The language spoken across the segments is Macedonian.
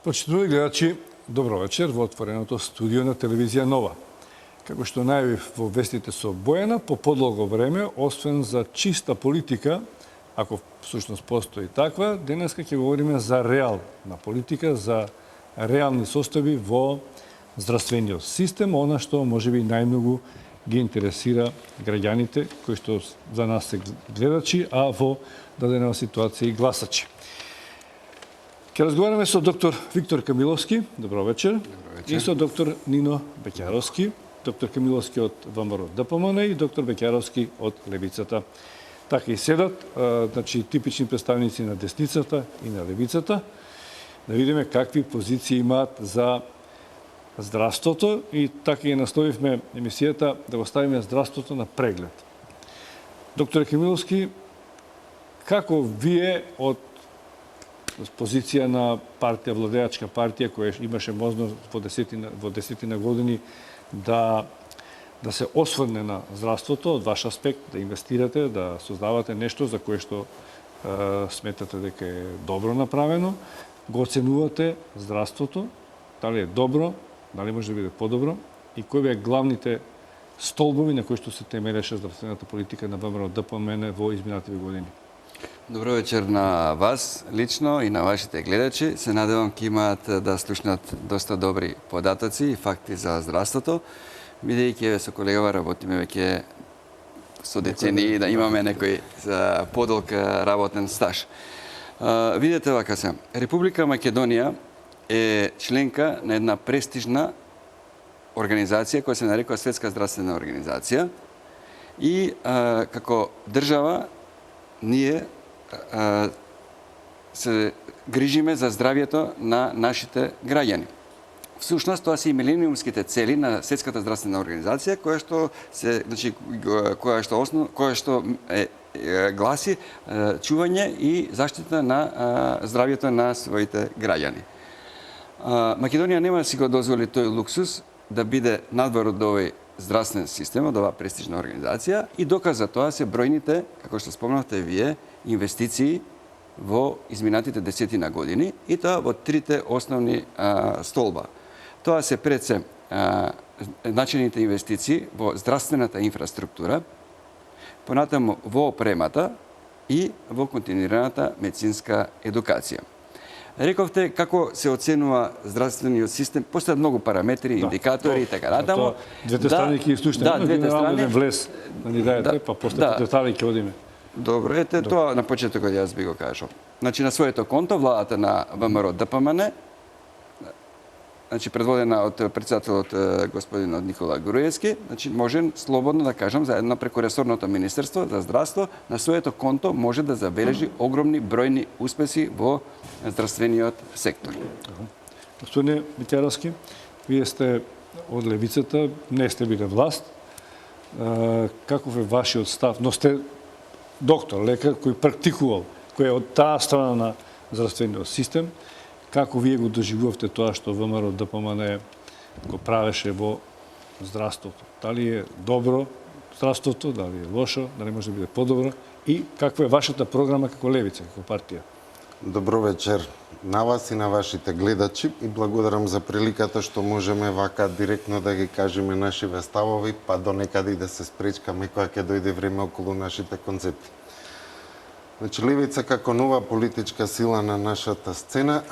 Почитувани гледачи, добро вечер во отвореното студио на телевизија Нова. Како што најавив во вестите со Бојана, по подолго време, освен за чиста политика, ако всушност постои таква, денеска ќе говориме за реална политика, за реални состојби во здравствениот систем, она што можеби најмногу ги интересира граѓаните, кои што за нас се гледачи, а во дадена ситуација и гласачи. Ќе разговараме со доктор Виктор Камиловски, добро вечер, и со доктор Нино Беќаровски, доктор Камиловски од ВМРО ДПМН и доктор Беќаровски од Левицата. Така и седат, значи типични представници на десницата и на левицата, да видиме какви позиции имаат за здравството и така и насловивме емисијата да го ставиме здравството на преглед. Доктор Камиловски, како вие од позиција на партија, владеачка партија, која имаше можност во десетина години да се осврне на здравството, од ваш аспект, да инвестирате, да создавате нешто за кое што сметате дека е добро направено, го оценувате здравството, дали е добро, дали може да биде подобро и кои беа главните столбови на кои што се темелеше здравствената политика на ВМРО ДПМН во изминатите години? Добро вечер на вас лично и на вашите гледачи. Се надевам ќе имаат да слушнат доста добри податоци и факти за здравството, бидејќи со колегава работиме веќе со децении да имаме некој за подолг работен стаж. Видете вака се. Република Македонија е членка на една престижна организација која се нарекува Светска здравствена организација и како држава ние се грижиме за здравјето на нашите граѓани. Всушност, тоа се и милениумските цели на Светската здравствена организација, која што гласи чување и заштита на здравјето на своите граѓани. Македонија нема да си го дозволи тој луксус да биде надвор од овој здравствен систем, од оваа престижна организација и доказ за тоа се бројните, како што спомнавте вие, инвестиции во изминатите десетина години и тоа во трите основни столба. Тоа се пред се значајните инвестиции во здравствената инфраструктура, понатаму во опремата и во континуираната медицинска едукација. Рековте како се оценува здравствениот систем, постојат многу параметри, индикатори и така натаму. Двете страни ќе слушнеме, двете страни влез да ни дајете, па после детали ќе одиме. Добро, тоа на почетокот јас би го кажал. Значи на своето конто владата на ВМРО ДПМН, значи предводена од претседателот господинот Никола Груевски, значи може слободно да кажам заедно преку ресорното министерство за здравство на своето конто може да забележи огромни бројни успеси во здравствениот сектор. Господине Беќаровски, вие сте од левицата, не сте биле власт. Каков е вашиот став? Но сте доктор, лекар кој практикувал, кој е од таа страна на здравствениот систем. Како вие го доживувавте тоа што ВМРО ДПМН го правеше во здравството? Дали е добро здравството, дали е лошо, дали може да биде подобро и каква е вашата програма како левица, како партија? Добро вечер на вас и на вашите гледачи и благодарам за приликата што можеме вака директно да ги кажеме нашиве ставови, па до некаде и да се спречкаме кога ќе дојде време околу нашите концепти. Значи, левица како нова политичка сила на нашата сцена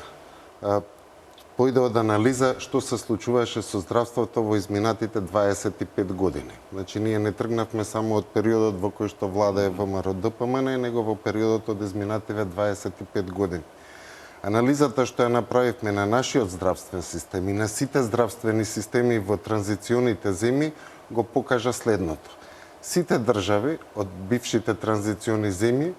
појде од анализа што се случуваше со здравството во изминатите 25 години. Значи, ние не тргнавме само од периодот во кој што владее ВМРО ДПМН, него во периодот од изминативе 25 години. Анализата што ја направивме на нашиот здравствен систем и на сите здравствени системи во транзиционите земји го покажа следното. Сите држави од бившите транзициони земји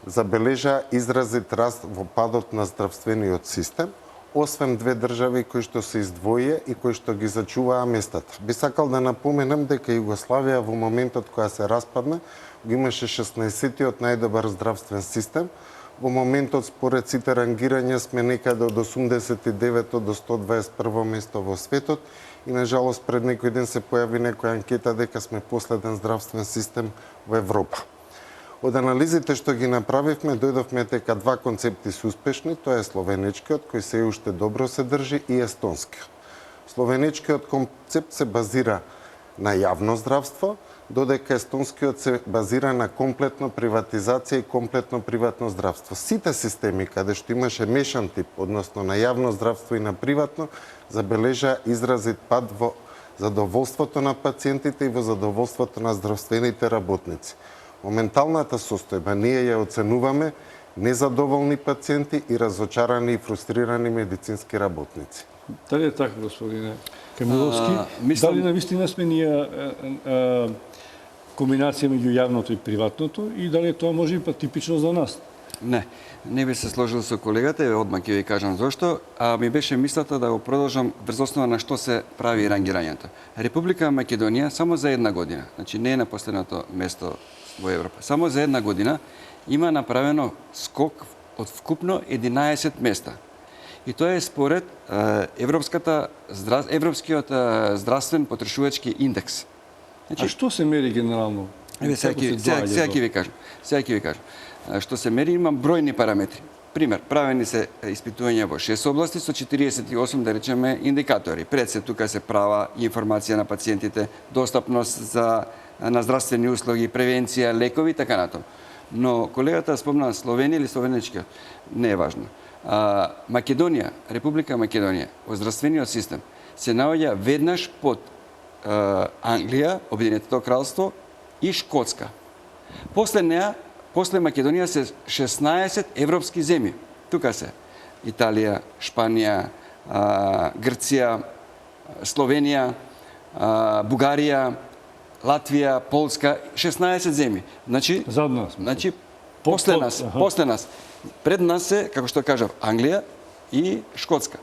забележа изразит раст во падот на здравствениот систем, освен две држави кои што се издвоија и кои што ги зачуваа местата. Би сакал да напоменам дека Југославија во моментот кога се распадна, го имаше 16-тиот најдобар здравствен систем. Во моментот, според сите рангирања, сме некаде од 89 до 121 место во светот и, на жалост, пред некој ден се појави некоја анкета дека сме последен здравствен систем во Европа. Од анализите што ги направивме, дојдовме дека два концепти се успешни, тоа е словенечкиот, кој се уште добро се држи, и естонскиот. Словенечкиот концепт се базира на јавно здравство, додека естонскиот се базира на комплетно приватизација и комплетно приватно здравство. Сите системи каде што имаше мешан тип, односно на јавно здравство и на приватно, забележа изразит пад во задоволството на пациентите и во задоволството на здравствените работници. Моменталната состојба ние ја оценуваме незадоволни пациенти и разочарани и фрустрирани медицински работници. Дали е така, господине Камиловски? Дали навистина сме ние комбинација меѓу јавното и приватното и дали тоа може би па типично за нас? Не би се сложил со колегата, одма ќе ви кажам зошто, а ми беше мислата да го продолжам врз основа на што се прави рангирањето. Република Македонија само за една година, значи не е на последното место во Европа, само за една година има направено скок од вкупно 11 места. И тоа е според Европскиот здравствен потрошувачки индекс. Значи, а што се мери генерално? Сега ќе ви кажам. Што се мери, има бројни параметри. Пример, правени се испитувања во 6 области со 48, да речеме, индикатори. Пред се тука се права информација на пациентите, достапност на здравствени услуги, превенција, лекови и така натаму. Но колегата спомна Словенија или словенечкиот, не е важно. Македонија, Република Македонија, во здравствениот систем се наоѓа веднаш под Англија, Обединетото кралство и Шкотска. После неа, после Македонија се 16 европски земји. Тука се Италија, Шпанија, Грција, Словенија, Бугарија, Латвија, Полска, 16 земји. Значи, после нас. Пред нас се, како што кажав, Англија и Шкотска.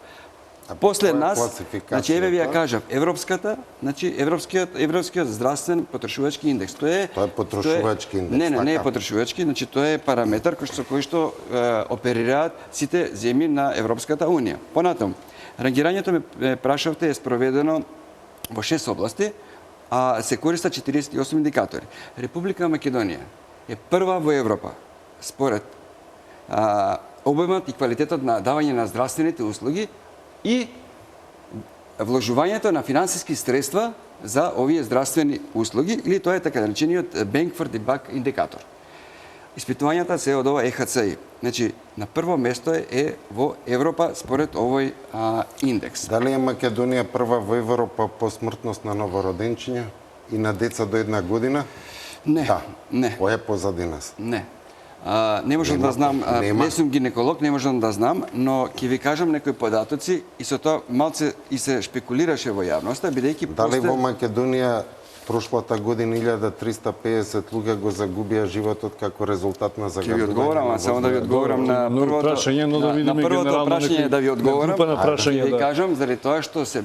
После нас, значи еве ви ја кажав, Европскиот здравствен потрошувачки индекс. Тоа е потрошувачки индекс. Не е потрошувачки, значи тоа е параметар со кој што оперираат сите земји на Европската унија. Понатаму, рангирањето ме прашавте е спроведено во 6 области, а се користат 48 индикатори. Република Македонија е прва во Европа според обемот и квалитетот на давање на здравствените услуги и вложувањето на финансиски средства за овие здравствени услуги, или тоа е така наречениот Bankford и Buck индикатор. Испитувањата се од ова ЕХЦИ. Значи, на прво место е во Европа според овој индекс. Дали е Македонија прва во Европа по смртност на новороденчиња и на деца до 1 година? Не. Кој е позади нас? Не. Не можам да знам, не сум гинеколог, не можам да знам, но ќе ви кажам некои податоци и со тоа малце и се шпекулираше во јавноста, бидејќи Дали во Македонија прошлата година 1350 луѓе го загубија животот како резултат на загадување? Ќе ви одговорам, само да ви одговорам на првото прашање, да ви одговорам, ќе ви кажам заради тоа што се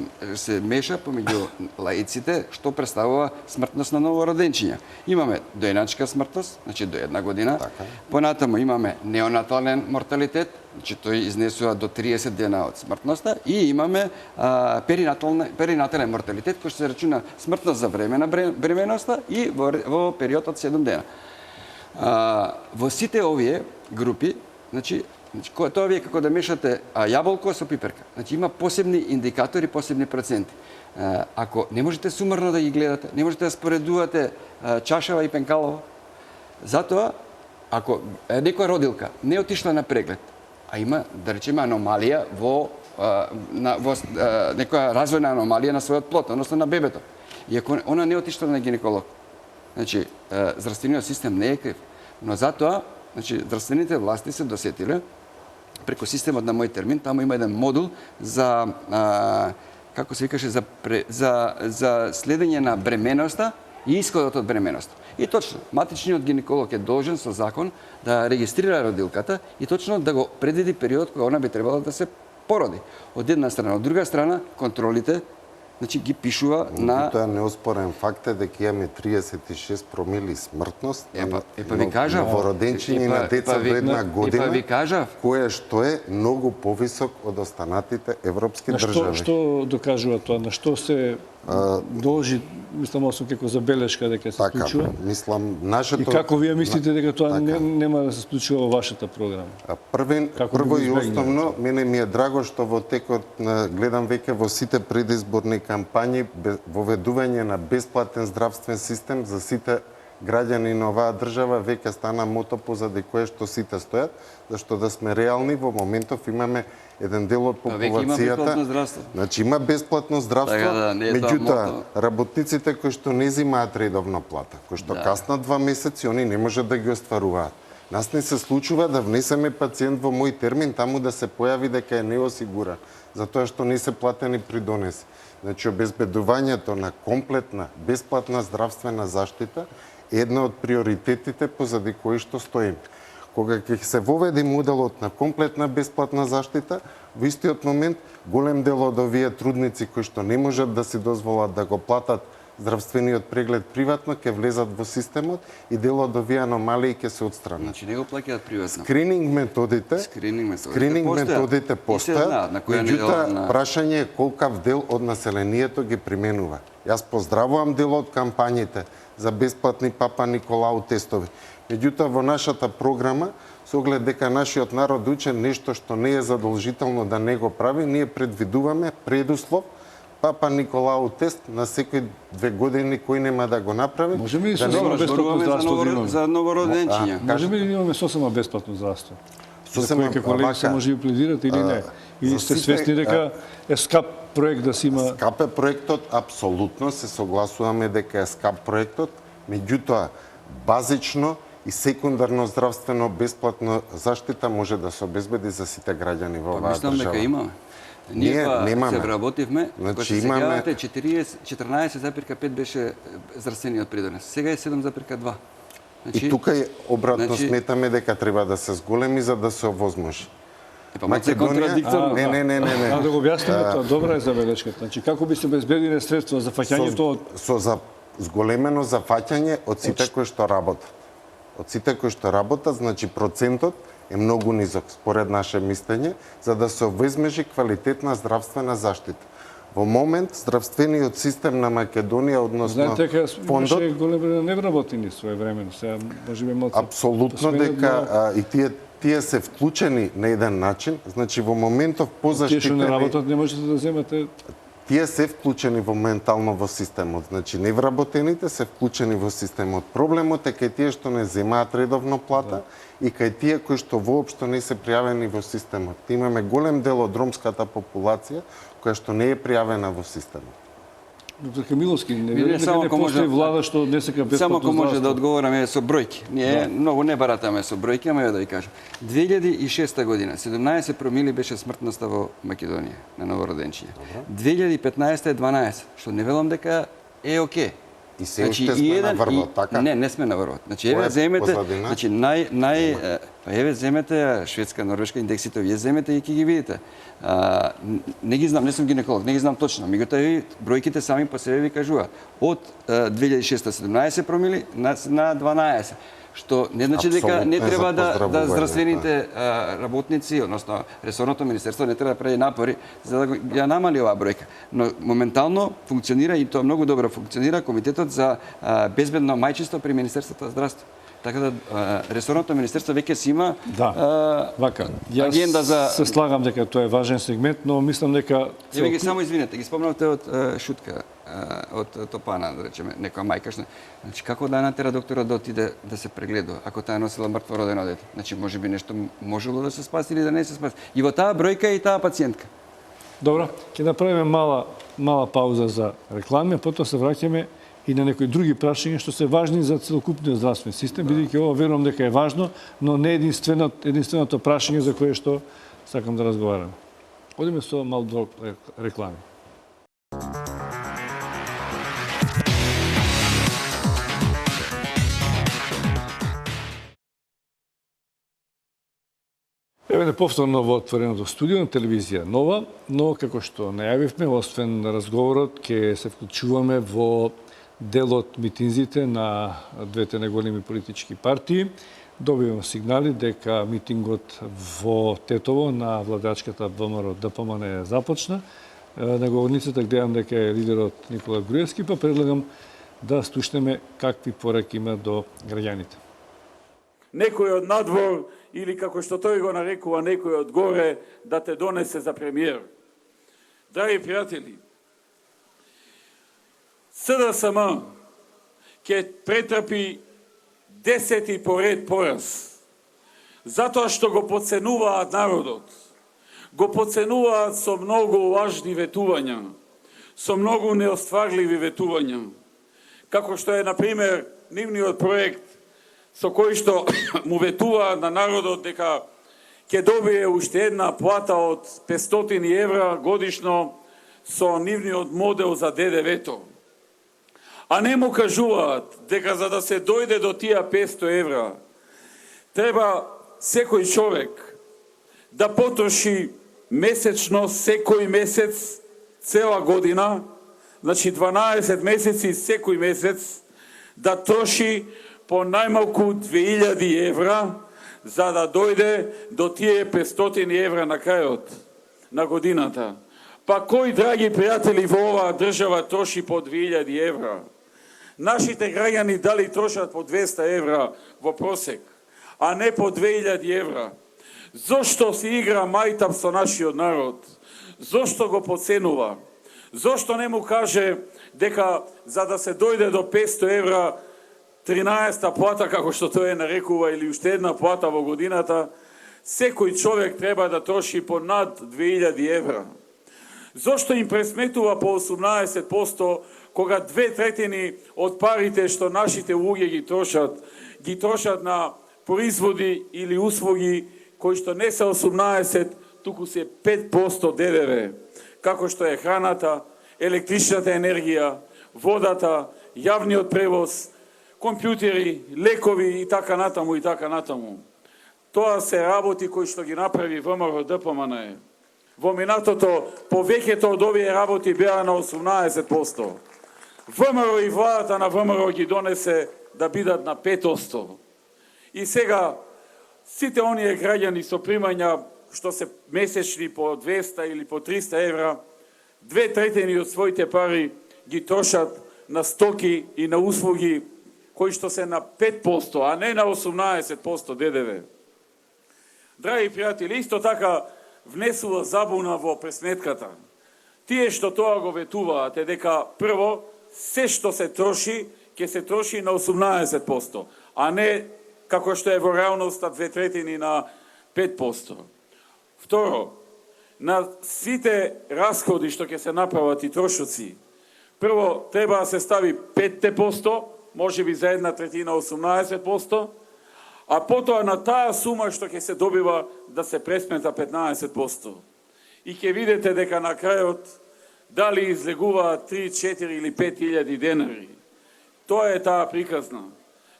меша помеѓу лаиците што представува смртност на новороденчиња. Имаме доеначка смртност, значи до 1 година. Понатаму имаме неонатален морталитет, значи тој изнесува до 30 дена од смртноста, и имаме перинатален морталитет кој што се рачуна смртност за време на бременоста и во период од 7 дена. Во сите овие групи, значи тоа ви е како да мешате јаболко со пиперка. Значи има посебни индикатори, посебни проценти. Ако не можете сумарно да ги гледате, не можете да споредувате чашава и пенкалово, затоа ако некоја родилка не отишла на преглед, а има, да речеме, аномалија во некоја развојна аномалија на својот плод, односно на бебето. И ако она не отишла на гинеколог, значи здравствениот систем не е крив, но затоа, значи здравствените власти се досетиле преку системот на Мој термин, таму има еден модул за како се викаше за следење на бременоста и исходот од бременоста. И точно, матичниот гинеколог е должен со закон да регистрира родилката и точно да го предвиди период кога она би требало да се породи. Од една страна, од друга страна, контролите, значи ги пишува на... Тоа неоспорен факт е дека имаме 36 промили смртност ви кажав, новороденчиња на деца до 1 година, ви кажав, кое што е многу повисок од останатите европски држави. Што докажува тоа? На што се должи, мислам, освен како забелешка дека се Така, случува. мислам, нашето... И како вие мислите дека тоа Така. нема да се случува во вашата програма? Како Прво би и го избегнали? основно, мене ми е драго што во текот на, гледам веќе во сите предизборни кампањи, воведување на бесплатен здравствен систем за сите граѓани на оваа држава веќе стана мото позади кое што сите стојат, зашто да сме реални, во моментов имаме еден дел од веќе има бесплатно популацијата. здравство. Значи има бесплатно здравство, Така да, не е тоа меѓутоа мото. работниците кои што не земаат редовно плата, кои што каснат 2 месеци, они не може да ги остваруваат. Нас не се случува да внесеме пациент во мој термин, таму да се појави дека е неосигуран, затоа што не се платени придонеси. Значи, обезбедувањето на комплетна, бесплатна здравствена заштита е една од приоритетите позади кои што стоиме. Кога ќе се воведе моделот на комплетна бесплатна заштита, во истиот момент голем дел од овие трудници кои што не можат да си дозволат да го платат здравствениот преглед приватно, ќе влезат во системот и дел од овие аномалии ќе се отстранат. Значи не го плаќаат приватно. Скрининг методите постојат, меѓутоа прашање е колкав дел од населението ги применува. Јас поздравувам дел од кампањите за бесплатни Папа Николау тестови. Меѓутоа во нашата програма, со оглед дека нашиот народ учен нешто што не е задолжително да не го прави, ние предвидуваме предуслов Папа Николау тест на секои 2 години кој нема да го направи. Можеме ли да сосема бесплатно здравство да имаме? за новороденчиња? Можеме ли да имаме сосема бесплатно здравство? Сосема, За кој како лек се може да пледирате или не? Или сте свесни дека е скап проект да си има... Скап е проектот, апсолутно се согласуваме дека е скап проектот, меѓутоа базично и секундарно здравствено бесплатно заштита може да се обезбеди за сите граѓани во оваа Мислам дека држава. имаме. Ние Ние немаме. се вработивме, Значи, кога се имаме- сеќавате 14,5 беше здравствениот придонес. Сега е 7,2. И тука е обратно значи- сметаме дека треба да се зголеми за да се овозможи. Па малку е контрадикторно. Не. А да го објасниме тоа, добра е забелешката. Значи, како би се обезбедиле средства за фаќањето од... Со за зголемено зафаќање од сите кои што работат. Од сите кои што работат, значи процентот е многу низок според наше мислење, за да се обезбеди квалитетна здравствена заштита. Во момент здравствениот систем на Македонија, односно Знаете дека фондот, имаше голем број на невработени своевремено. Сега можеме малку... апсолутно да сменат, дека и тие се вклучени на еден начин, значи во моментов Тие што не позаштитени работат не можете да земате... тие се вклучени моментално во системот. Значи, невработените се вклучени во системот. Проблемот е кај тие што не земаат редовно плата и кај тие кои што воопшто не се пријавени во системот. Имаме голем дел од ромската популација која што не е пријавена во системот. Доктор Камиловски, не Видите, верувам дека само не ако може- постои влада што не сека бесплатно Само ако може да здравство. одговораме со бројки. Ние многу не баратаме со бројки, ама ја да ви кажам. 2006 година 17 промили беше смртноста во Македонија на новороденчиња. 2015 е 12, што не велам дека е окей. И се уште сме на врвот, така? Не сме на врвот. Значи Која еве е земете, позадина? значи еве земете Шведска, Норвешка индексите, вие земете и ќе ги видите. Не ги знам, не сум гинеколог, не ги знам точно, меѓутоа и бројките сами по себе ви кажуваат. Од 2006 17 промили на 12. Што не значи дека не Апсолутно треба за да поздравување, здравствените работници, односно ресорното министерство не треба да прави напори за да ја намали оваа бројка. Но моментално функционира и тоа многу добро функционира комитетот за безбедно мајчинство при Министерството за здравство. Така да ресорното министерство веќе си има Вака, јас агенда за се слагам дека тоа е важен сегмент, но мислам дека Еве ги само извинете, ги спомнавте од шутка, од Топана, да речеме, некоја мајка што... Значи, како да натера докторот да отиде да се прегледува, ако таа носила мртво родено дете? Значи, можеби нешто можело да се спаси или да не се спаси. И во таа бројка е и таа пациентка. Добро, ќе направиме мала пауза за реклами, а потоа се враќаме и на некои други прашања што се важни за целокупниот здравствен систем, бидејќи ова верувам дека е важно, но не единственото прашање за кое што сакам да разговараме. Одиме со мал блок реклами. Еве не повторно во отвореното студио на телевизија Нова, но како што најавивме, освен разговорот, ќе се вклучуваме во делот митинзите на двете најголеми политички партии. Добиваме сигнали дека митингот во Тетово на владачката ВМРО ДПМН започна. на говорницата гледам дека е лидерот Никола Груевски, па предлагам да слушнеме какви пораки има до граѓаните. Некој од надвор, или како што тој го нарекува некој од горе, да те донесе за премиер. Драги пријатели, СДСМ ќе претрпи 10 поред пораз, затоа што го подценуваат народот. Го подценуваат со многу важни ветувања, со многу неостварливи ветувања, како што е, например, нивниот проект со кој што му ветуваат на народот дека ќе добие уште една плата од 500 евра годишно со нивниот модел за ДДВ-то. А не му кажуваат дека за да се дојде до тие 500 евра, треба секој човек да потроши месечно, секој месец, цела година, значи 12 месеци секој месец, да троши по најмалку 2000 евра, за да дојде до тие 500 евра на крајот на годината. Па кој, драги пријатели, во оваа држава троши по 2000 евра? Нашите граѓани дали трошат по 200 евра во просек, а не по 2000 евра? Зошто се игра мајтап со нашиот народ? Зошто го подценува? Зошто не му каже дека за да се дојде до 500 евра 13-та плата, како што тој е нарекува, или уште една плата во годината, секој човек треба да троши по над 2000 евра? Зошто им пресметува по 18%, кога 2/3 од парите што нашите луѓе ги трошат на производи или услуги кои што не се 18, туку се 5% ДДВ, како што е храната, електричната енергија, водата, јавниот превоз, компјутери, лекови и така натаму и така натаму. Тоа се работи кои што ги направи ВМРО ДПМН. Во минатото повеќето од овие работи беа на 18%. ВМРО и владата на ВМРО ги донесе да бидат на 5%. И сега сите оние граѓани со примања што се месечни по 200 или по 300 евра, 2/3 од своите пари ги трошат на стоки и на услуги кои што се на 5%, а не на 18% ДДВ. Драги пријатели, исто така внесува забуна во пресметката. Тие што тоа го ветуваат е дека прво се што се троши, ќе се троши на 18%, а не како што е во реалноста 2/3 на 5%. Второ, на сите расходи што ќе се направат и трошоци, прво треба да се стави 5%, може би за 1/3 18%, а потоа на таа сума што ќе се добива да се пресмета 15%. И ќе видите дека на крајот дали излегуваат 3, 4 или 5.000 денари. Тоа е таа приказна.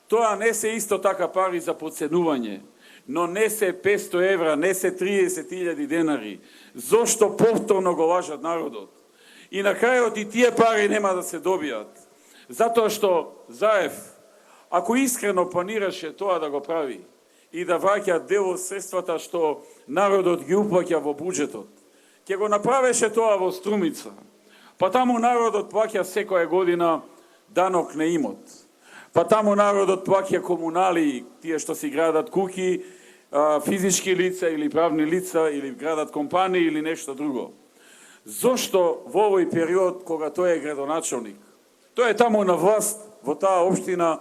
Тоа не се исто така пари за подценување, но не се 500 евра, не се 30.000 денари. Зошто повторно го лажат народот? И на крајот и тие пари нема да се добијат. Затоа што Заев, ако искрено планираше тоа да го прави и да враќа дел од средствата што народот ги уплаќа во буџетот, ќе го направеше тоа во Струмица. Па таму народот плаќа секоја година данок на имот. Па таму народот плаќа комунали, тие што си градат куќи, физички лица или правни лица, или градат компании или нешто друго. Зошто во овој период, кога тој е градоначалник, тој е таму на власт во таа општина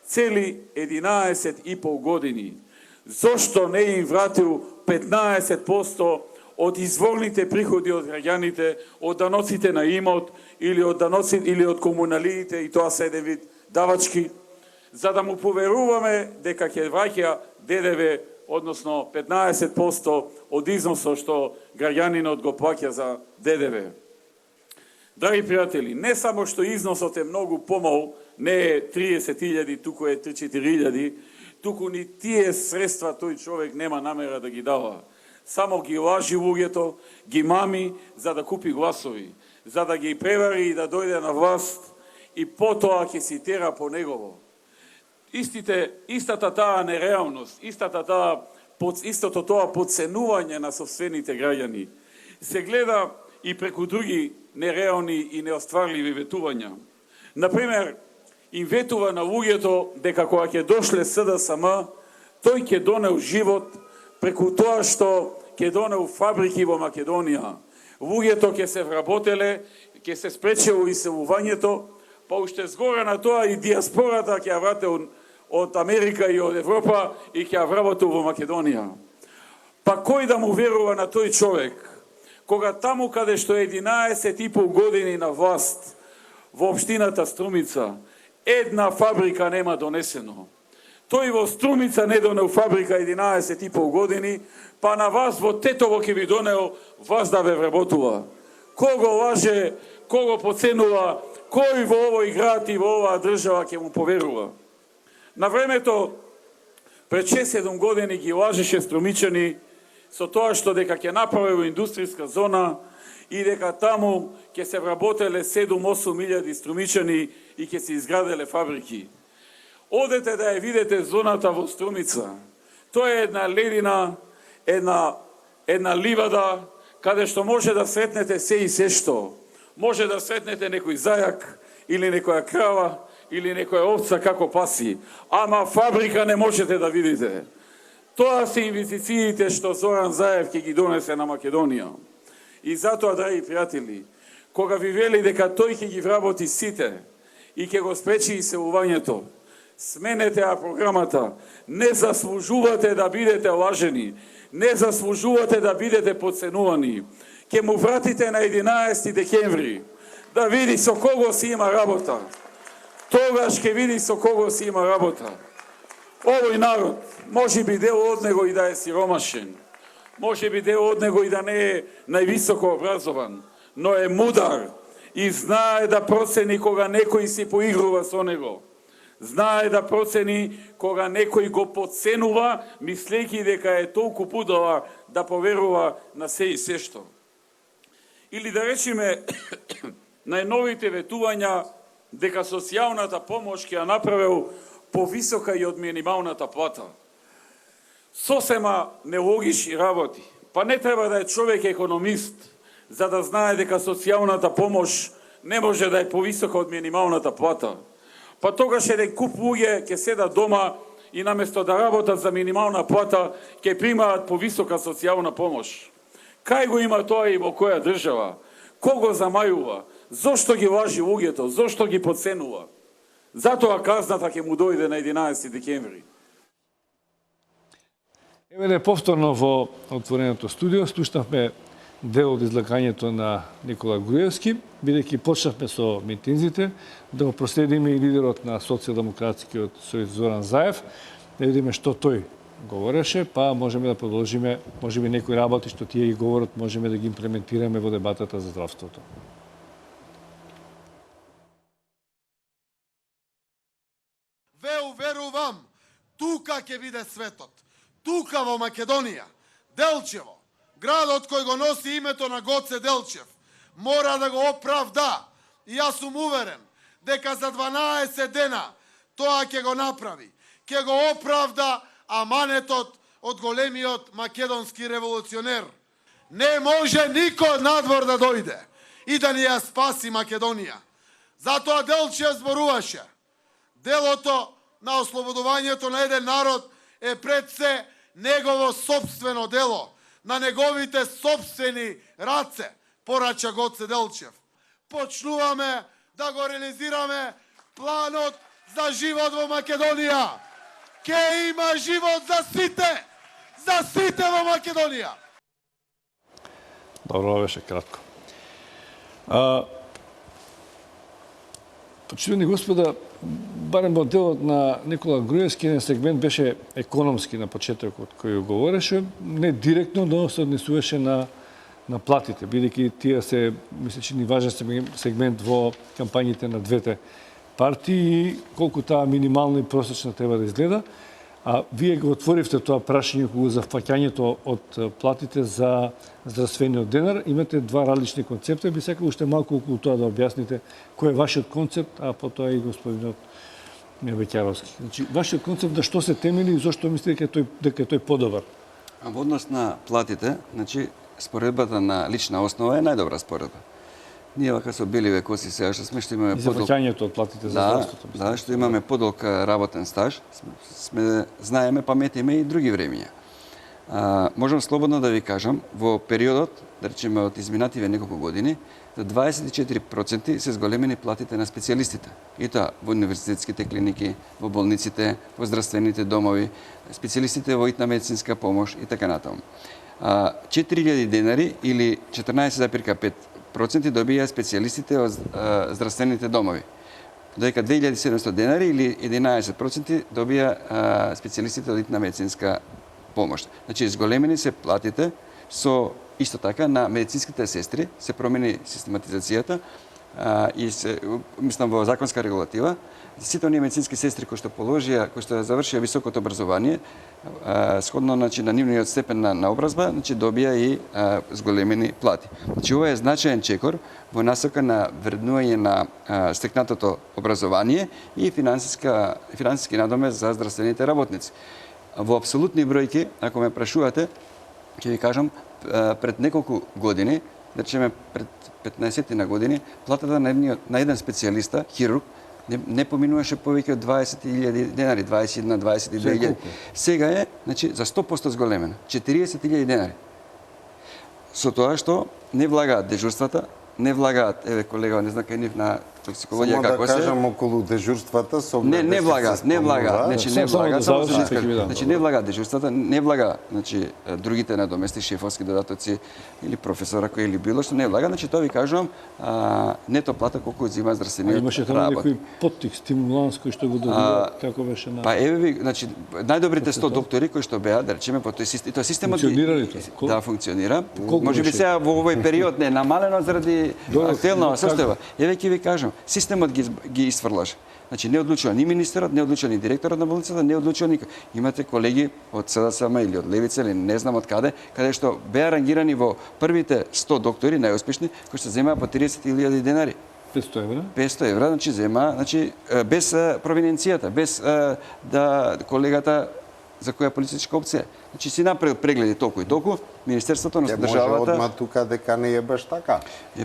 цели 11,5 години. Зошто не им вратил 15% од изворните приходи од граѓаните, од даноците на имот или од даноците или од комуналиите, и тоа се еден вид давачки, за да му поверуваме дека ќе враќа ДДВ, односно 15% од износот што граѓанинот го плаќа за ДДВ. Драги пријатели, не само што износот е многу помал, не е 30.000, туку е 3-4.000, туку ни тие средства тој човек нема намера да ги дава. Само ги лажи луѓето, ги мами за да купи гласови, за да ги превари и да дојде на власт, и потоа ќе си тера по негово. Истата таа нереалност, истото тоа подценување на собствените граѓани се гледа и преку други нереални и неостварливи ветувања. Например, им ветува на луѓето дека кога ќе дошле СДСМ, тој ќе донел живот преку тоа што ќе донел фабрики во Македонија. Луѓето ќе се вработеле, ќе се спречело иселувањето, па уште згора на тоа и диаспората ќе ја врате од Америка и од Европа и ќе ја вработи во Македонија. Па кој да му верува на тој човек, кога таму каде што 11,5 години на власт во општината Струмица, една фабрика нема донесено. Тој во Струмица не донел фабрика 11,5 години, па на вас во Тетово ќе ви донел вас да ве вработува. Кого лаже, кого поценува, кој во овој град и во оваа држава ќе му поверува. На времето, пред 6-7 години ги лажеше струмичани со тоа што дека ќе направило индустријска зона и дека таму ќе се вработеле 7-8 илјади струмичани и ќе се изграделе фабрики. Одете да ја видите зоната во Струмица. Тоа е една ледина, една ливада, каде што може да сретнете се и се што. Може да сретнете некој зајак, или некоја крава, или некоја овца како паси. Ама фабрика не можете да видите. Тоа се инвестициите што Зоран Заев ќе ги донесе на Македонија. И затоа, драги пријатели, кога ви вели дека тој ќе ги вработи сите и ќе го спречи иселувањето, сменете ја програмата, не заслужувате да бидете лажени, не заслужувате да бидете подценувани. Ке му вратите на 11 декември, да види со кого си има работа. Тогаш ќе види со кого си има работа. Овој народ, може би дел од него и да е сиромашен, може би дел од него и да не е највисоко образован, но е мудар и знае да процени кога некој си поигрува со него. Знае да процени кога некој го подценува, мислејќи дека е толку будала да поверува на се и се што. Или да речеме, најновите ветувања дека социјалната помош ќе ја направил повисока и од минималната плата. Сосема нелогични работи. Па не треба да е човек економист за да знае дека социјалната помош не може да е повисока од минималната плата. Па тогаш еден куп луѓе ќе седат дома и наместо да работат за минимална плата, ќе примаат повисока социјална помош. Кај го има тоа и во која држава? Кого замајува? Зошто ги лажи луѓето? Зошто ги подценува? Затоа казната ќе му дојде на 11 декември. Еве повторно во отвореното студио слушнавме дел од излагањето на Никола Груевски, бидејќи почнавме со митинзите, да го проследиме и лидерот на Социјалдемократскиот сојуз Зоран Заев, да видиме што тој говореше, па можеме да продолжиме, можеби некои работи што тие ги говорат, можеме да ги имплементираме во дебатата за здравството. Ве уверувам, тука ќе биде светот. Тука во Македонија, Делчево, градот кој го носи името на Гоце Делчев, мора да го оправда. И јас сум уверен дека за 12 дена тоа ќе го направи. Ќе го оправда аманетот од големиот македонски револуционер. Не може никој надвор да дојде и да ни ја спаси Македонија. Затоа Делчев зборуваше. Делото на ослободувањето на еден народ е пред се негово собствено дело, на неговите собствени раце, порача Гоце Делчев. Почнуваме да го реализираме планот за живот во Македонија. Ке има живот за сите во Македонија. Добро, беше кратко. Почитувани господа, барем во делот на Никола Груевски, еден сегмент беше економски на почетокот кој говореше, не директно, но се однесуваше на платите, бидејќи тие се, мисля, че ни важен сегмент во кампањите на двете партии и колку таа минимална и просечна треба да изгледа. А вие го отворивте тоа прашање кога за фаќањето од платите за здравствениот денар. Имате два различни концепти. Би сакал уште малку околу тоа да објасните кој е вашиот концепт, а потоа и господинот Беќаровски. Значи, вашиот концепт на што се темели и зошто мислите дека тој подобар? Во однос на платите, значи споредбата на лична основа е најдобра споредба. Ние вака со беливе коси сега што имаме И за плаќањето од платите за здравството. Да, што имаме подолг работен стаж, знаеме, паметиме и други времиња. Можам слободно да ви кажам, во периодот, да речеме од изминативе неколку години, за 24% се зголемени платите на специјалистите. И тоа во универзитетските клиники, во болниците, во здравствените домови, специјалистите во итна медицинска помош и така натаму. 4000 денари или 14,5% добија специјалистите од здравствените домови. Додека 2700 денари или 11% добија специјалистите од итна медицинска помош. Значи, зголемени се платите со исто така на медицинските сестри, се промени систематизацијата и се, мислам во законска регулатива. Сите оние медицински сестри кои што положија, кои што завршија високото образование, сходно на нивниот степен на образба, значи добија и зголемени плати. Значи, ова е значаен чекор во насока на вреднување на стекнатото образование и финансиски надомест за здравствените работници. Во апсолутни бројки, ако ме прашувате, ќе ви кажам, пред неколку години, да речеме пред 15 на години, платата на еден специјалиста, хирург, не поминуваше повеќе од 20.000 денари, 21-22.000. Сега е, значи, за 100% зголемено, 40.000 денари. Со тоа што не влагаат дежурствата, не влагаат, еве колега, не знам кај нив на токсикологија како се. Само да кажам околу дежурствата со не влагаат, значи не влагаат, само да скажам. Значи не влагаат дежурствата, не влага, значи другите надомести, шефовски додатоци или професора кој или било што не влага, значи тоа ви кажувам, нето плата колку зема здравствениот работник. Имаше тоа некој поттик, стимуланс кој што го добива, како беше на... Па еве ви, значи најдобрите 100 доктори кои што беа, да речеме, по тој систем, тоа системот функционира ли тоа? Да, функционира. Можеби сега во овој период не намалено заради актуелна состојба. Еве ќе ви кажам, системот ги исфрлаше. Значи не одлучува ни министерот, не одлучува ни директорот на болницата, не одлучува никој. Имате колеги од СДСМ или од Левица или не знам од каде што беа рангирани во првите 100 доктори најуспешни кои што земаа по 30.000 денари. 500 евра? 500 евра, значи зема, значи без провиненцијата, без да колегата за која политичка опција. Значи си направил прегледи толку и толку, министерството, односно државата. Може одма тука дека не е баш така.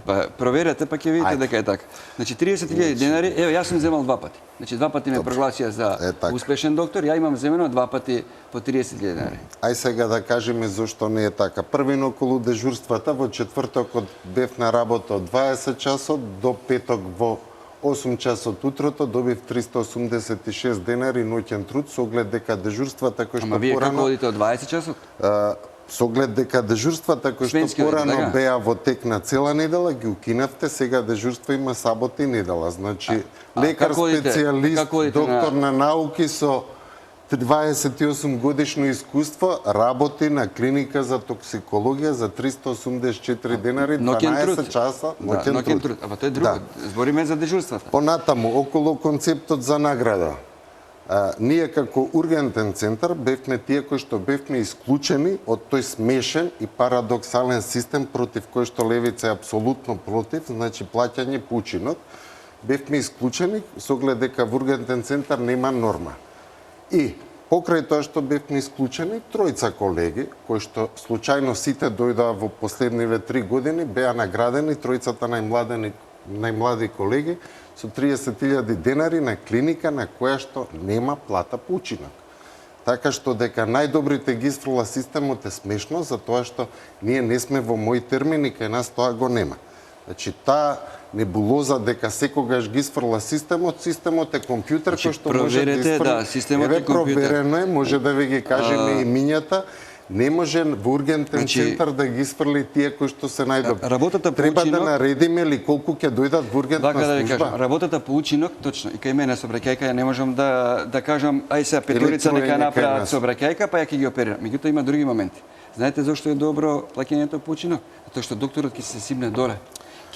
Па проверете па ќе видите дека е така. Значи 30.000 денари, еве јас сум земал 2 пати. Значи 2 пати ме прогласија за успешен доктор, ја имам земено 2 пати по 30.000 денари. Ај сега да кажеме зошто не е така. Првино околу дежурствата во четвртокот бев на работа од 20 часот до петок во 8 часот утрото добив 386 денари ноќен труд со оглед дека дежурствата кои што порано... Ама вие како одите од 20 часот? Со оглед дека дежурствата кои што порано беа во тек на цела недела ги укинавте, сега дежурство има сабота и недела. Значи лекар специјалист, доктор на науки со 28 годишно искуство работи на клиника за токсикологија за 384 денари, 12 часа ноќен труд. Ама тоа е друго. Збориме за дежурствата. Понатаму, околу концептот за награда. Ние како ургентен центар бевме тие кои што бевме исклучени од тој смешен и парадоксален систем против кој што Левица е апсолутно против, значи плаќање по учинок. Бевме исклучени со оглед дека во ургентен центар нема норма. И покрај тоа што бевме исклучени, тројца колеги, кои што случајно сите дојдоа во последниве 3 години, беа наградени, тројцата најмлади колеги, со 30.000 денари на клиника на која што нема плата по учинок. Така што дека најдобрите ги исфрла системот е смешно, затоа што ние не сме во мои термини, кај нас тоа го нема. Значи, таа небулоза дека секогаш ги исфрла системот е компјутер кој што може да исфрли. Да, системот е компјутер. Проверено е, може да ви ги кажеме имињата. Не може во ургентен центар да ги исфрли тие кои што се најдобри. Работата по Треба учинок... да наредиме ли колку ќе дојдат во ургентна служба. Да ви кажам, работата по учинок, точно, и кај мене сообраќајка, не можам да кажам, ај сега петорица нека направат сообраќајка, па ја ќе ги оперирам. Меѓутоа има други моменти. Знаете зошто е добро плаќањето по учинок? Затоа што докторот ќе се симне доле.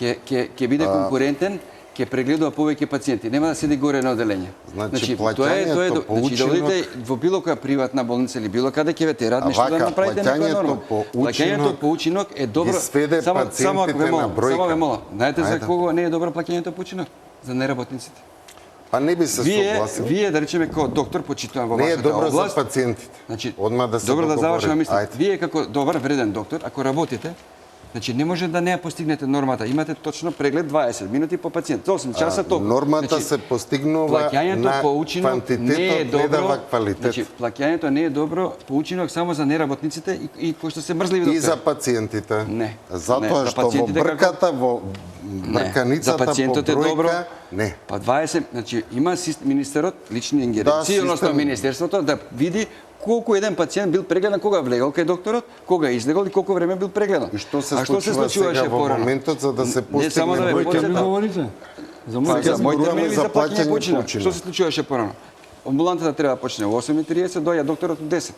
Ќе биде конкурентен, ќе прегледува повеќе пациенти, нема да седи горе на оделење. Значи плаќањето по учинок... Значи да одите во било која приватна болница или било каде ќе ве терат нешто да направите некоја норма. Плаќањето по учинок е добро. Само ако ве молам, знаете за кого не е добро плаќањето по учинок? За неработниците. Па не би се согласил. Вие да речеме како доктор почитувам во Не е вашата добро област. за пациентите. Значи, Одма да се добро да договорим. завршам мислам. Ајде. Вие како добар вреден доктор, ако работите, значи не може да не ја постигнете нормата. Имате точно преглед 20 минути по пациент. 8 часа толку. Нормата Значи, се постигнува плаќањето на по учинок не е квантитетот, не добро. дава квалитет. Значи, плаќањето не е добро по учинок само за неработниците и кои што се мрзливи доктори. И за пациентите. Не. Затоа Не, за што во пациентите брката, во за брканицата по пациентот е добро. бројка, не. Па 20, значи има министерот лични ингеренции, Да, односно систем. министерството да види колку еден пациент бил прегледан, кога влегол кај докторот, кога излегол и колку време бил прегледан. И што се А што се случува случуваше сега во порано? моментот за да се Не само да постигне ве Кој термин подсетам. говорите? За Па, мој Сега за моите зборуваме термини за за плаќање плаќање почина. почина. Што се случуваше порано? Амбулантата треба да почне во 8:30, доаѓа докторот у 10.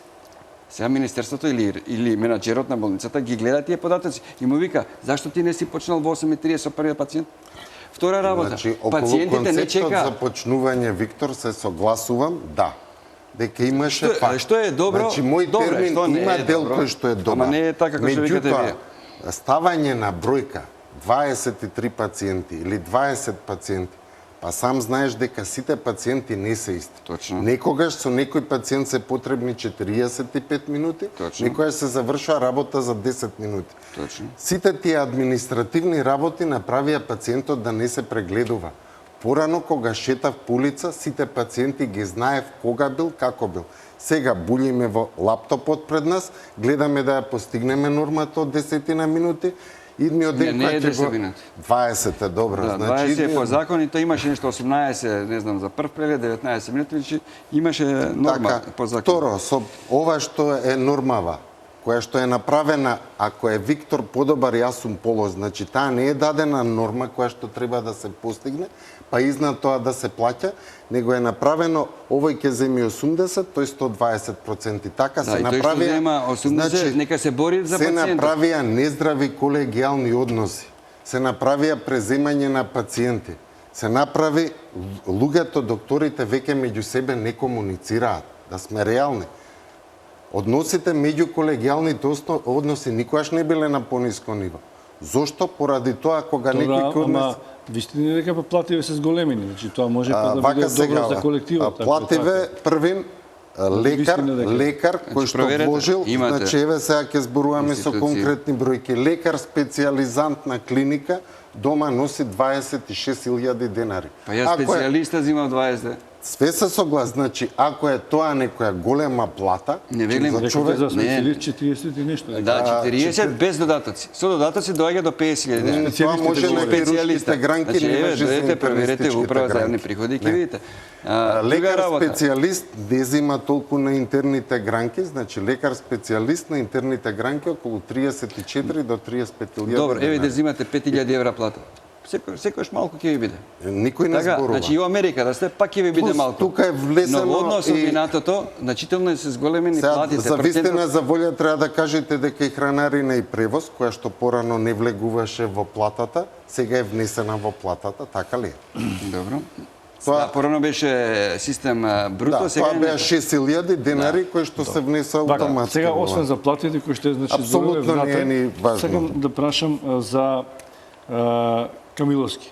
Сега министерството или менаџерот на болницата ги гледа тие податоци и му вика: "Зашто ти не си почнал во 8:30 со првиот пациент?" Втора работа. Значи, околу Пациентите не концептот чекаат. за почнување, Виктор, се согласувам, да. Дека имаше факт. Што е добро? Значи, мој Добро е, термин што не има е дел добро? кој што е добар. Ама не е така како што викате Меѓутоа, ставање на бројка 23 пациенти или 20 пациенти, па сам знаеш дека сите пациенти не се исти. Точно. Некогаш со некој пациент се потребни 45 минути, Точно. некогаш се завршува работа за 10 минути. Точно. Сите тие административни работи направија пациентот да не се прегледува. Порано, кога шетав по улица, сите пациенти ги знаев кога бил, како бил. Сега булиме во лаптопот пред нас, гледаме да ја постигнеме нормата од 10 на минути, идниот ден Не е кој ќе 10 минути. 20 е добро. Да, Значи, 20 е по идниот- закон и тоа имаше нешто 18, не знам, за прв преглед, 19 минути, значи имаше норма Така, по закон. второ, со ова што е нормава, која што е направена, ако е Виктор подобар, јас сум полош. Значи, таа не е дадена норма која што треба да се постигне, па изнад тоа да се плаќа, него е направено, овој ќе земи 80, тој 120%. Така Да, се и тој што направија... зема 80, нека се бори за се пациентот. направија нездрави колегијални односи. Се направија преземање на пациенти. Се направи, луѓето, докторите веќе меѓу себе не комуницираат, да сме реални. Односите меѓу колегијалните односи никогаш не биле на пониско ниво. Зошто? Поради тоа кога некој код нас... вистина дека плативе се зголемени, значи тоа може па да биде Вака добро сега, за колективот. ако плативе првин лекар, Вистина дека. лекар кој што проверете, вложил, имате значи еве сега ќе зборуваме со институции. конкретни бројки. Лекар специјализант на клиника дома носи 26.000 денари. Па ја Ако е- специјалиста зимав 20. Све се соглас, значи ако е тоа некоја голема плата, Не велим. за Рекоте човек за не. специјалист 40 и нешто. Да, 40 без додатоци. Со додатоци доаѓа до 50.000 денари. тоа може на хируршките гранки, Значи, не еве, може за дојдете, проверете во интернистичките управа за јавни гранки. приходи и ќе Не. видите. Друга Лекар работа. специјалист не зема толку на интерните гранки, значи лекар специјалист на интерните гранки околу 34 до 35.000 Добро, еве да денари. зимате 5.000 евра плата. Секојаш малку ќе ви биде. Никој не Така, зборува. значи и во Америка да сте, пак ќе ви биде Плюс, малку. тука е влесено Но во однос од и- минатото, значително е се зголемени Сега, платите. за вистина Процентот- за волја треба да кажете дека и хранарина и превоз, која што порано не влегуваше во платата, сега е внесена во платата, така ли? е? Добро. Тоа- Да, порано беше систем бруто, Да, сега тоа е беа нето. 6.000 денари кои што се внеса Вака, автоматски. сега во освен за платите кои што е значи Апсолутно зборуваме не е внатре, ни важно. Сакам да прашам за Камиловски.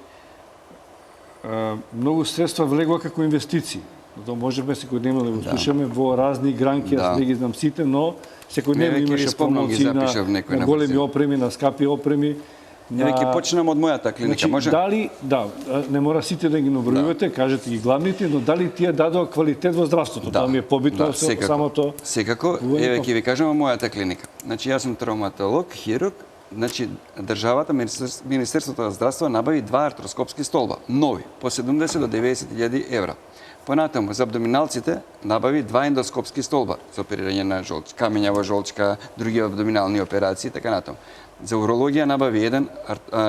Многу средства влегува како инвестиции. Тоа можеме секојдневно да го слушаме во разни гранки, Да. јас не ги знам сите, но секојдневно Не, веќе имаше ќе спомнам, ги промоции запишав некој на на големи брзина. опреми, на скапи опреми. Еве ќе почнем од мојата клиника, Значи, може? дали, да, не мора сите да ги набројувате, кажете ги главните, но дали тие дадоа квалитет во здравството? Тоа ми е побитно со секако. самото. Секако, Воено. еве ќе ви кажам во мојата клиника. Значи јас сум травматолог, хирург, значи државата, Министерството на здравство набави 2 артроскопски столба, нови, по 70 до 90.000 евра. Понатаму, за абдоминалците набави 2 ендоскопски столба за оперирање на жолчка, камења во жолчка, други абдоминални операции и така натаму. За урологија набави еден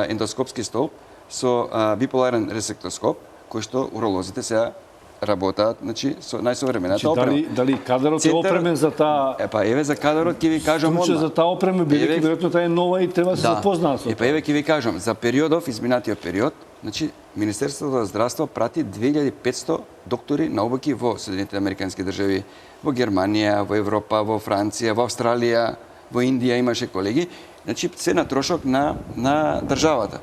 ендоскопски столб со биполарен ресектоскоп, кој што уролозите сега работаат, значи со најсовремената Значи, опрема. дали кадарот е Центар- опремен за таа Па еве за кадарот ќе ви кажам Случај за одмah. таа опрема, бидејќи Еве- веројатно таа е нова и треба да се запознаат со Па еве ќе ви кажам, за периодов, изминатиот период, значи Министерството за здравство прати 2500 доктори на обуки во Соединетите американски држави, во Германија, во Европа, во Франција, во Австралија, во Индија имаше колеги. Значи, се на трошок на државата.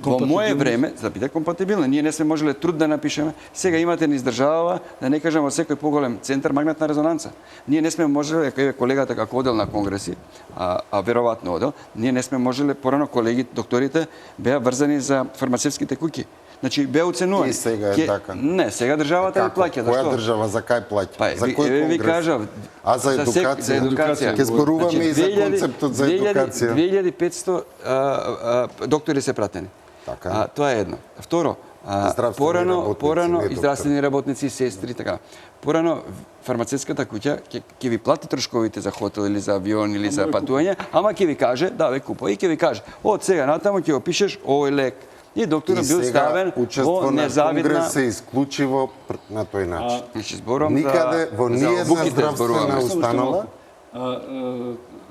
Во мое време, за да биде компатибилно, ние не сме можеле труд да напишеме. Сега имате низ држава, да не кажам во секој поголем центар магнетна резонанца. Ние не сме можеле, колегата како одел на конгреси, а веројатно одел, ние не сме можеле, порано колеги, докторите, беа врзани за фармацевските куќи. Значи, беа оценувани. И сега е така. Не, сега државата ја плаќа. Која држава, за кај плаќа? За кој конгрес? Ви кажав, а за едукација? За едукација. Ке зборуваме и за концептот за едукација. 2500 доктори се пратени. Така. Тоа е едно. Второ, порано и здравствени работници, сестри, така. Порано фармацевската куќа ќе ви плати трошковите за хотел или за авион или за патување, ама ќе ви каже, да, ве купо, и ќе ви каже, од сега натаму ќе опишеш овој лек. И докторот бил ставен во незавидна... Конгрес се исклучиво на тој начин. Значи, зборам никаде во ниедна здравствена установа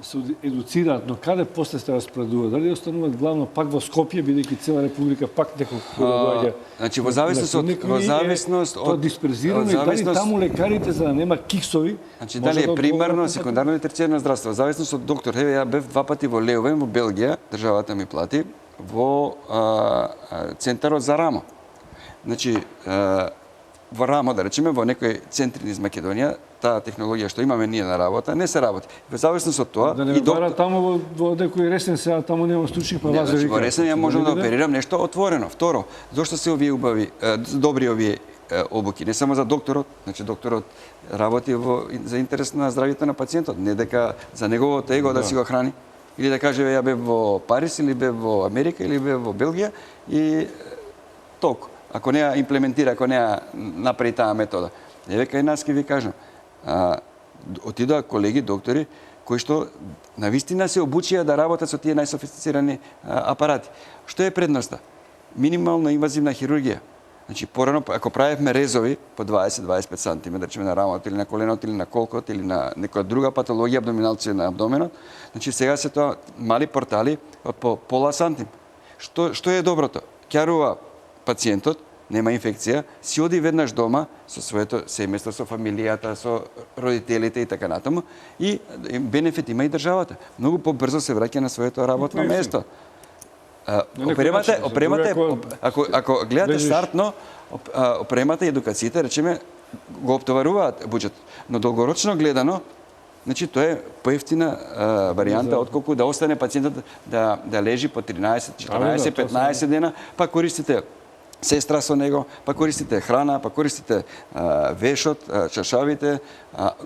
се едуцираат, но каде после се распредуваат? Дали остануваат главно пак во Скопје, бидејќи цела република пак некој доаѓа? Значи, во зависност од тоа дисперзирано и дали таму лекарите за да нема киксови. Значи, дали е примарно, секундарно или терцијарно здравство, во зависност од доктор. Еве, ја бев 2 пати во Леувен, во Белгија, државата ми плати, во центарот за рамо. Значи, во рамо, да речеме, во некој центри низ Македонија, таа технологија што имаме ние на работа, не се работи. Во зависност од тоа... Да не бара таму во некој ресен сега, таму нема случаи, па вас во ресен ја можам да оперирам нешто отворено. Второ, зошто се овие убави, добри овие обуки? Не само за докторот, значи докторот работи за интерес на здравјето на пациентот, не дека за неговото его да си го храни. Или да каже, ја бев во Париз, или бев во Америка, или бев во Белгија и толку. Ако не ја имплементира, ако не ја направи таа метода. Еве кај нас ќе ви кажам, отидоа колеги, доктори, кои што навистина се обучија да работат со тие најсофистицирани апарати. Што е предноста? Минимално инвазивна хирургија. Значи, порано, ако правевме резови по 20-25 см, да речеме на рамото или на коленото или на колкот или на некоја друга патологија, абдоминалција на абдоменот, значи сега се тоа мали портали по пола сантим. Што е доброто? Ќарува пациентот, нема инфекција, си оди веднаш дома со своето семејство, со фамилијата, со родителите и така натаму, и бенефит има и државата. Многу побрзо се враќа на своето работно место. Опремата, ако гледате стартно, опремата и едукацијата, речеме, го оптоваруваат буџет, но долгорочно гледано, значи тоа е поевтина варијанта отколку да остане пациентот да лежи по 13, 14, 15 дена, па користите сестра со него, па користите храна, па користите вешот, чашавите,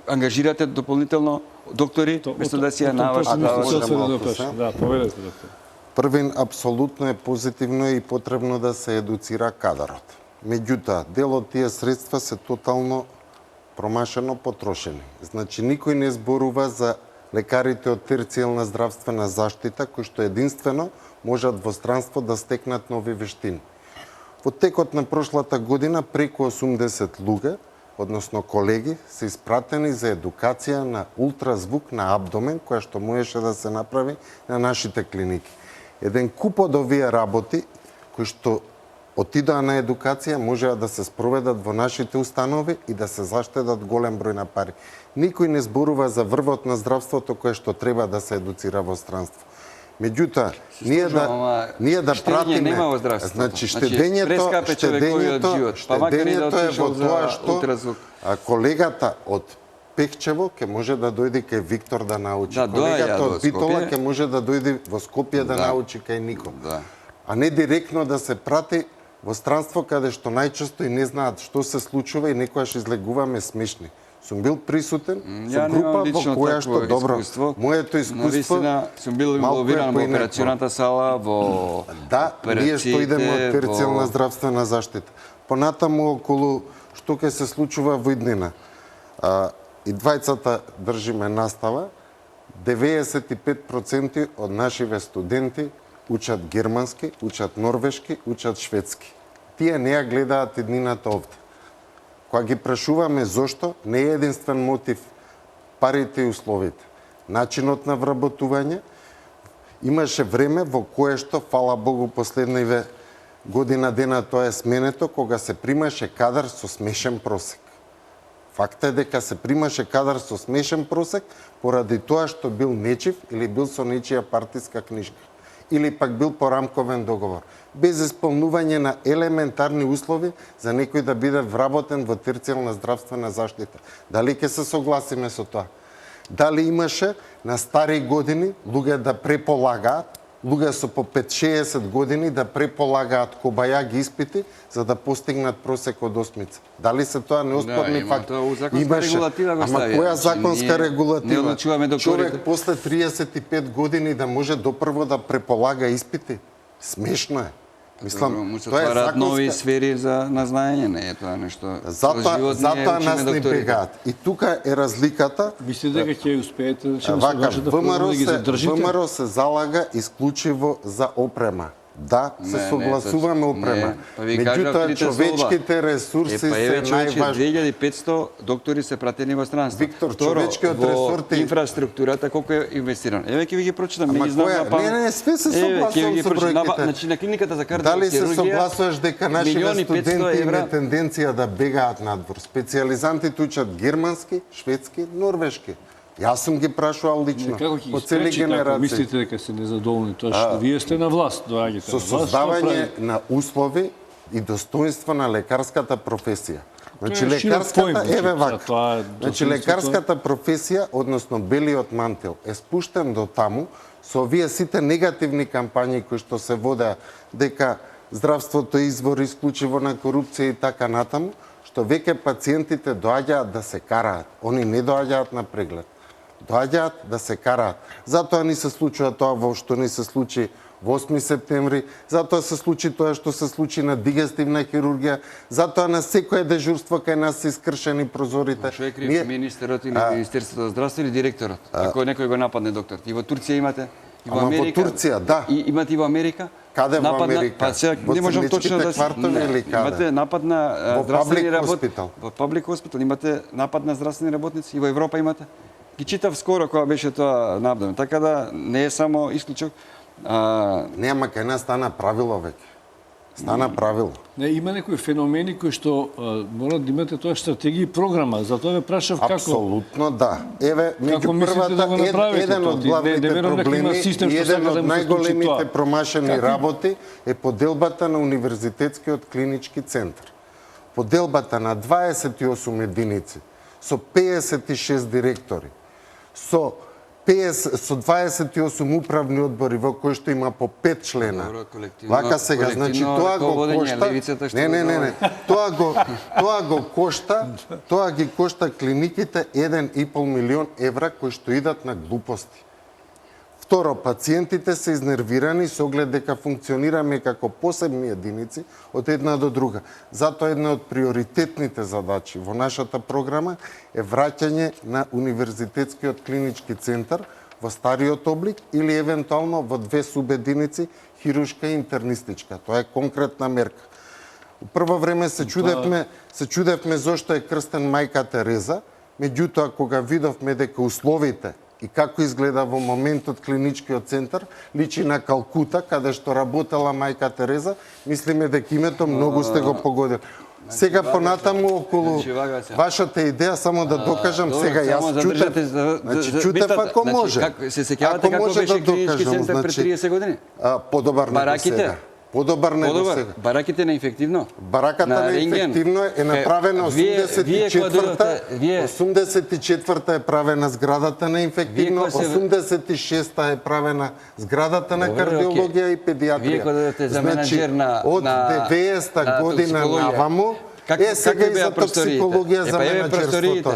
ангажирате дополнително доктори, место да си ја наважат. Да, повелете, доктор. Првин, апсолутно е позитивно и потребно да се едуцира кадарот. Меѓутоа, дел од тие средства се тотално промашено потрошени. Значи, никој не зборува за лекарите од терцијална здравствена заштита, кои што единствено можат во странство да стекнат нови вештини. Во текот на прошлата година, преку 80 луѓе, односно колеги, се испратени за едукација на ултразвук на абдомен, која што можеше да се направи на нашите клиники. Еден куп од овие работи, кои што отидоа на едукација, можеа да се спроведат во нашите установи и да се заштедат голем број на пари. Никој не зборува за врвот на здравството кое што треба да се едуцира во странство. Меѓутоа, ние да пратиме, значи штедењето е во тоа што колегата од Пехчево ќе може да дојде кај Виктор да научи. Колегата од Битола ќе може да дојде во Скопје да научи кај Нико. А не директно да се прати во странство каде што најчесто и не знаат што се случува и некојаш излегуваме смешни. Сум бил присутен со група во која што добро. Моето искуство навистина сум бил инволвиран во операционата сала, во ние што идеме од терцијална здравствена заштита. Понатаму околу што ќе се случува во иднина. И двајцата држиме настава. 95% од нашиве студенти учат германски, учат норвешки, учат шведски. Тие не ја гледаат иднината овде. Кога ги прашуваме зошто, не е единствен мотив парите и условите. Начинот на вработување, имаше време во кое што, фала Богу, последниве година дена тоа е сменето, кога се примаше кадар со смешен просек. Факт е дека се примаше кадар со смешен просек поради тоа што бил нечив или бил со нечија партиска книжка или пак бил по рамковен договор, без исполнување на елементарни услови за некој да биде вработен во терцијална здравствена заштита. Дали ќе се согласиме со тоа? Дали имаше на стари години луѓе да преполагаат, луѓе со по 5-60 години да преполагаат кобајаги испити за да постигнат просек од осмица? Дали се тоа неоспорни факти? Имаше. Ама која законска регулатива? Не одлучуваме докторите. Човек после 35 години да може допрво да преполага испити? Смешно е. Мислам, тоа е законска... нови сфери за назнаење, не е тоа нешто... Затоа нас не бегаат. И тука е разликата... Мислите дека ќе успеете да се вашата програма да ги задржите? ВМРО се залага исклучиво за опрема. Да, се согласуваме опрема. Меѓутоа, човечките ресурси се најважни. 2500 доктори се пратени во странство. Виктор, човечкиот ресурс во инфраструктурата колку е инвестирано. Еве ќе ви ги прочитам, не знам на памет. Не, све се согласувам со бројките. Значи на клиниката за Дали кардиохирургија се согласуваш дека нашите студенти имаат тенденција да бегаат надвор? Специјализантите учат германски, шведски, норвешки. Јас сум ги прашувал лично, по цели генерации. Мислите дека се незадоволни тоа што вие сте на власт, доаѓате со создавање на услови и достоинство на лекарската професија. Значи лекарската еве вака. Значи лекарската професија, односно белиот мантил, е спуштен до таму со овие сите негативни кампањи кои што се водеа дека здравството е извор исклучиво на корупција и така натаму, што веќе пациентите доаѓаат да се караат. Они не доаѓаат на преглед. Доаѓаат да се караат. Затоа ни се случува тоа во што ни се случи во 8 септември, затоа се случи тоа што се случи на дигестивна хирургија, затоа на секое дежурство кај нас се искршени прозорите. Што е крив министерот или Министерството за здравство или директорот? Ако некој го нападне доктор. И во Турција имате, и во Америка. Во Турција, да. И имате и во Америка. Каде во Америка? Па сега не можам точно да имате напад на здравствени работници. Во паблик хоспитал имате напад на здравствени работници и во Европа имате. Ги читав скоро кога беше тоа набдано. Така да не е само исклучок. Не, ама кај нас стана правило веќе. Стана правило. Не, има некои феномени кои што мора да имате тоа стратегија и програма. Затоа ве прашав како. Апсолутно да. Еве, меѓу првата да еден од главните проблеми и еден од најголемите промашени работи е поделбата на универзитетскиот клинички центар. Поделбата на 28 единици со 56 директори, со 28 управни одбори во кои што има по 5 члена. Вака сега, значи тоа го кошта. Не. Тоа го кошта, тоа ги кошта клиниките 1,5 милион евра кои што идат на глупости. Второ, пациентите се изнервирани со оглед дека функционираме како посебни единици од една до друга. Затоа една од приоритетните задачи во нашата програма е враќање на универзитетскиот клинички центар во стариот облик или евентуално во две субединици, хируршка и интернистичка. Тоа е конкретна мерка. Во прво време се чудевме зошто е крстен мајка Тереза, меѓутоа кога видовме дека условите и како изгледа во моментот клиничкиот центар, личи на Калкута, каде што работела мајка Тереза, мислиме дека името многу сте го погодили. Сега понатаму околу вашата идеја, само да докажам, сега јас чутев ако може. Се сеќавате како беше клинички центар пред 30 години? Подобар него сега. Подобар него сега. Бараките на инфективно? Бараката на инфективно е направена 84-та е правена зградата на инфективно, 86-та е правена зградата на кардиологија и педиатрија. Значи, од 90-та година наваму, сега и за токсикологија за менаџерството.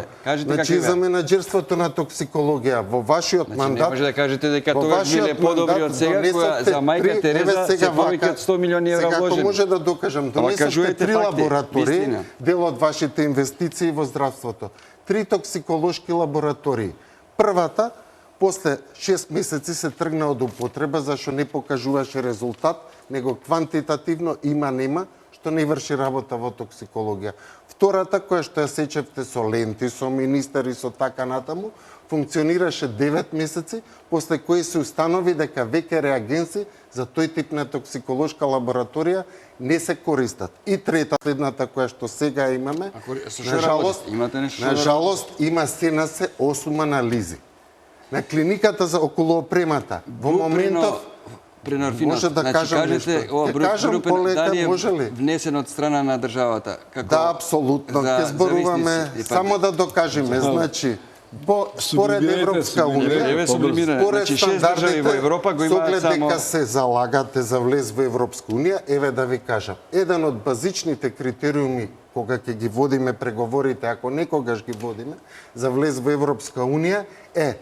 Значи, за менаџерството на токсикологија. Во вашиот мандат... Не може да кажете дека тогаш биле подобри од сега, која за мајка Тереза се повеќе од 100 милиони евра вложени. Сега, ако може да докажам, донесовте 3 лаборатории, дел од вашите инвестиции во здравството. 3 токсиколошки лаборатории. Првата, после 6 месеци се тргна од употреба, зашто не покажуваше резултат, него квантитативно има-нема, што не врши работа во токсикологија. Втората, која што ја сечевте со ленти, со министер и со така натаму, функционираше 9 месеци, после кои се установи дека веќе реагенси за тој тип на токсиколошка лабораторија не се користат. И трета, следната која што сега имаме, на жалост има се 8 анализи. На клиниката за околу опремата, во моментов може да кажам нешто. Кажам полека, може ли? Внесен од страна на државата. Да, апсолутно. Ќе зборуваме, само да докажеме, значи, според Европска унија, според стандардите, со оглед дека се залагате за влез во Европска унија, еве да ви кажам, еден од базичните критериуми кога ќе ги водиме преговорите, ако некогаш ги водиме, за влез во Европска унија е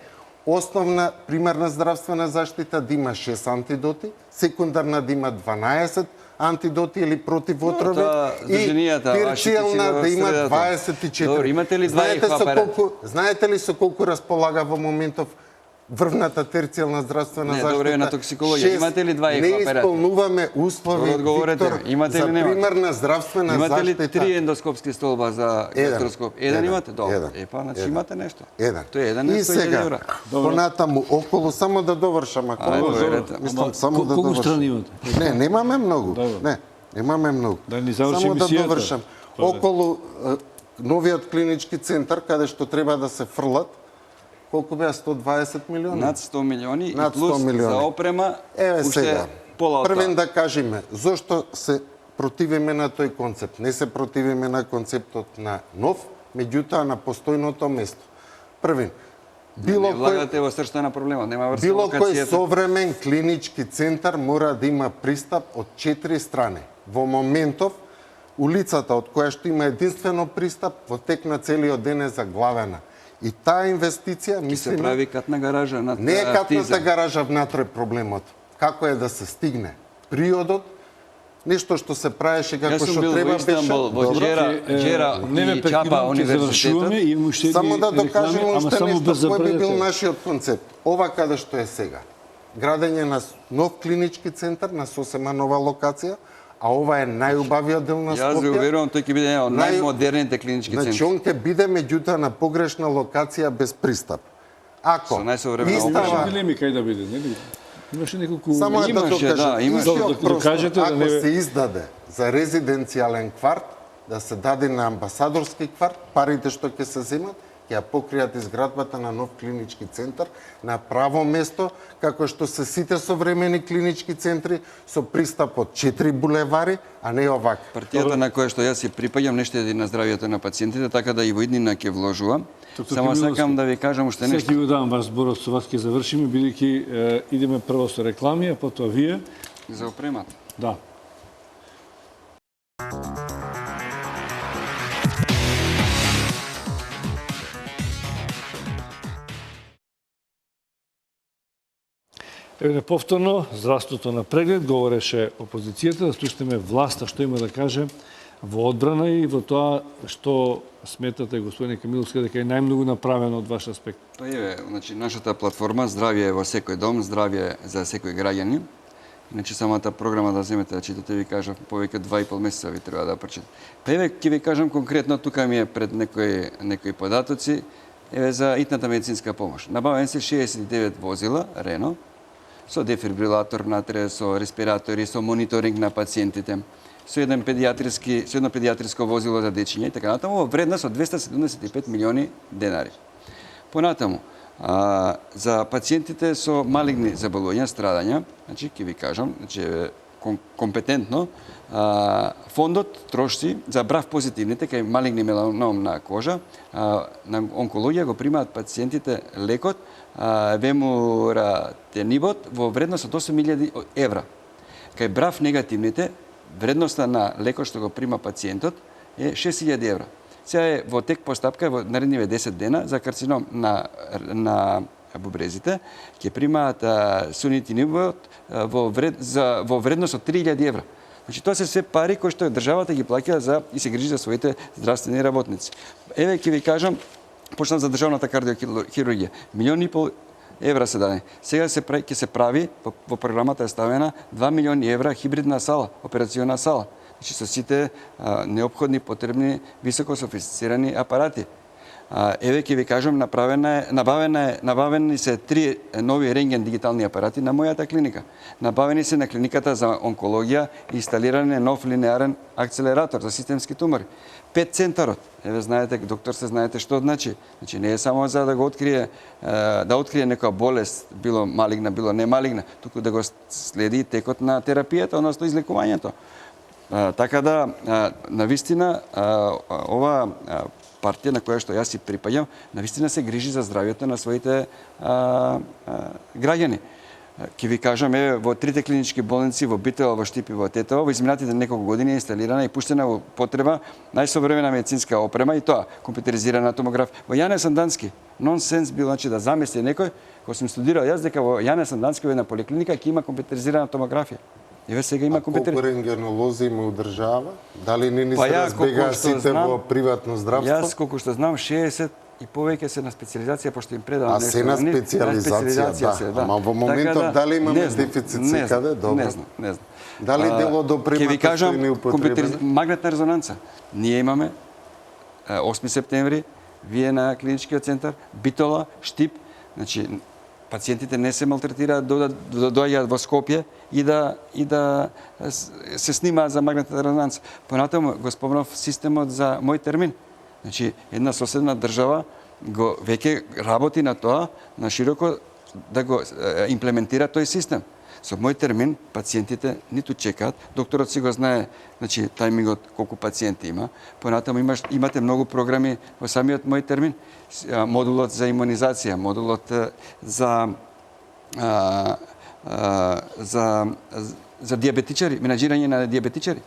основна примарна здравствена заштита да има 6 антидоти, секундарна да има 12 антидоти или противотрови и терцијална да има 24. Добро, имате ли 2 знаете ли со колку располага во моментов врвната терцијална здравствена заштита? Добре, на токсикологија. Имате ли 2 апарати? Не исполнуваме услови, Виктор, за примарна здравствена заштита. Имате ли 3 ендоскопски столба за гастроскоп? Еден имате? Добро. Значи имате нешто. Тој е еден, и сега, понатаму, околу, само да довршам, ако мислам, само да довршам. Колку страни имате? Не, немаме многу. Не, немаме многу. Да ни заврши само мисијата. Да довршам. Околу новиот клинички центар, каде што треба да се фрлат, колку беа 120 милиони? Над 100 милиони Над и плюс 100 милиони. за опрема Еве уште сега. пола од Првен тоа. да кажеме, зошто се противиме на тој концепт? Не се противиме на концептот на нов, меѓутоа на постојното место. Првен, Не влагате во срцата на проблемот, нема врска било кој локацијата. современ клинички центар мора да има пристап од 4 страни. Во моментов, улицата од која што има единствено пристап, во тек на целиот ден е заглавена. И таа инвестиција, Се мислиме, прави катна гаража на не е катната артиза. гаража внатре проблемот. Како е да се стигне? Приодот, нешто што се правеше како Јас сум што бил во треба беше. Истанбул, во Добро. Джера и Чапа универзитетот. И уште Само да докажеме ама уште само без нешто, кој би бил забрането. нашиот концепт. Ова каде што е сега. Градење на нов клинички центар на сосема нова локација, а ова е најубавиот дел на Јас ви Скопје. уверувам, тој ќе биде еден од најмодерните клинички Значи, центри. он ќе биде меѓутоа на погрешна локација без пристап. Ако Со најсовремена Имаше истава, дилеми кај да биде, нели? Имаше неколку... само е да Имаше, докажам, да, имаше. истиот Да простор, докажете да ако не- се издаде за резиденцијален кварт, да се даде на амбасадорски кварт, парите што ќе се земат, ќе ја покријат изградбата на нов клинички центар на право место, како што се сите современи клинички центри со пристап од 4 булевари, а не овака. Партијата на која што јас се припаѓам не штеди на здравјето на пациентите, така да и во иднина ќе вложувам. Доктор Само Кимиловски, сакам да ви кажам уште Сега нешто. ќе ви дам ваш зборот, со вас ќе завршиме, бидејќи идеме прво со реклами, а потоа вие. За опремата. Да. Еве повторно, здравството на преглед, говореше опозицијата, да слушнеме власта што има да каже во одбрана и во тоа што сметате, господине Камиловски, дека е најмногу направено од ваш аспект. Па еве, значи нашата платформа Здравје во секој дом, здравје за секој граѓанин. Иначе самата програма да земете да читате, ви кажав, повеќе 2,5 месеца ви треба да прочитате. Па еве ќе ви кажам конкретно, тука ми е пред некои податоци, еве за итната медицинска помош. Набавени се 69 возила Рено со дефибрилатор внатре, со респиратори, со мониторинг на пациентите, со едно педиатриско возило за дечиња и така натаму, во вредност од 275 милиони денари. Понатаму, за пациентите со малигни заболувања, страдања, значи ќе ви кажам, значи компетентно, фондот трошци за брав позитивните кај малигни меланом на кожа, на онкологија го примаат пациентите лекот вемуратенибот во вредност од 8.000 евра. Кај брав негативните, вредноста на лекот што го прима пациентот е 6.000 евра. Сега е во тек постапка во наредниве 10 дена за карцином на бубрезите, ќе примаат сунитинибот во вредност од 3.000 евра. Значи, тоа се се пари кои што државата ги плаќа за и се грижи за своите здравствени работници. Еве ќе ви кажам, почнав за државната кардиохирургија. 1,5 милиони евра се даде. Сега ќе се прави, во програмата е ставена 2 милиони евра хибридна сала, операциона сала. Значи, со сите неопходни, потребни, високо софистицирани апарати. Еве ќе ви кажам, набавени се 3 нови рентген дигитални апарати на мојата клиника. Набавени се на клиниката за онкологија и инсталиран нов линеарен акцелератор за системски тумори. 5 центарот. Еве знаете, доктор се знаете што значи. Значи не е само за да го открие некоја болест, било малигна, било не малигна, туку да го следи текот на терапијата, односно излекувањето. Така да, навистина, ова партија на која што јас си припаѓам, навистина се грижи за здравјето на своите граѓани. Ке ви кажам, во 3 клинички болници, во Битола, во Штип и во Тетово, во изминатите неколку години е инсталирана и пуштена во потреба најсовремена медицинска опрема и тоа, компјутеризирана томограф. Во Јане Сандански, нонсенс било, значи да замисли некој, кој сум студирал јас, дека во Јане Сандански во една поликлиника ќе има компјутеризирана томографија. Еве сега има колку рентгенолози има у држава? Дали не ни се разбегаа сите во приватно здравство? Јас колку што знам 60 и повеќе се на специализација, пошто им предавам нешто. А се на специализација, да. Ама во моментот дали имаме дефицит секаде? Не знам. Дали дело до премата што не употребено? Магнетна резонанца. Ние имаме 8 септември, вие на клиничкиот центар, Битола, Штип, значи пациентите не се малтретираат да доаѓаат во Скопје и да се снимаат за магнетна резонанца. Понатаму го спомнав системот за мој термин. Значи, една соседна држава го веќе работи на тоа, на широко да го имплементира тој систем. Со мој термин пациентите ниту чекаат, докторот си го знае, значи тајмингот колку пациенти има. Понатаму имате многу програми во самиот мој термин. Модулот за имунизација, модулот за диабетичари, менаџирање на диабетичари.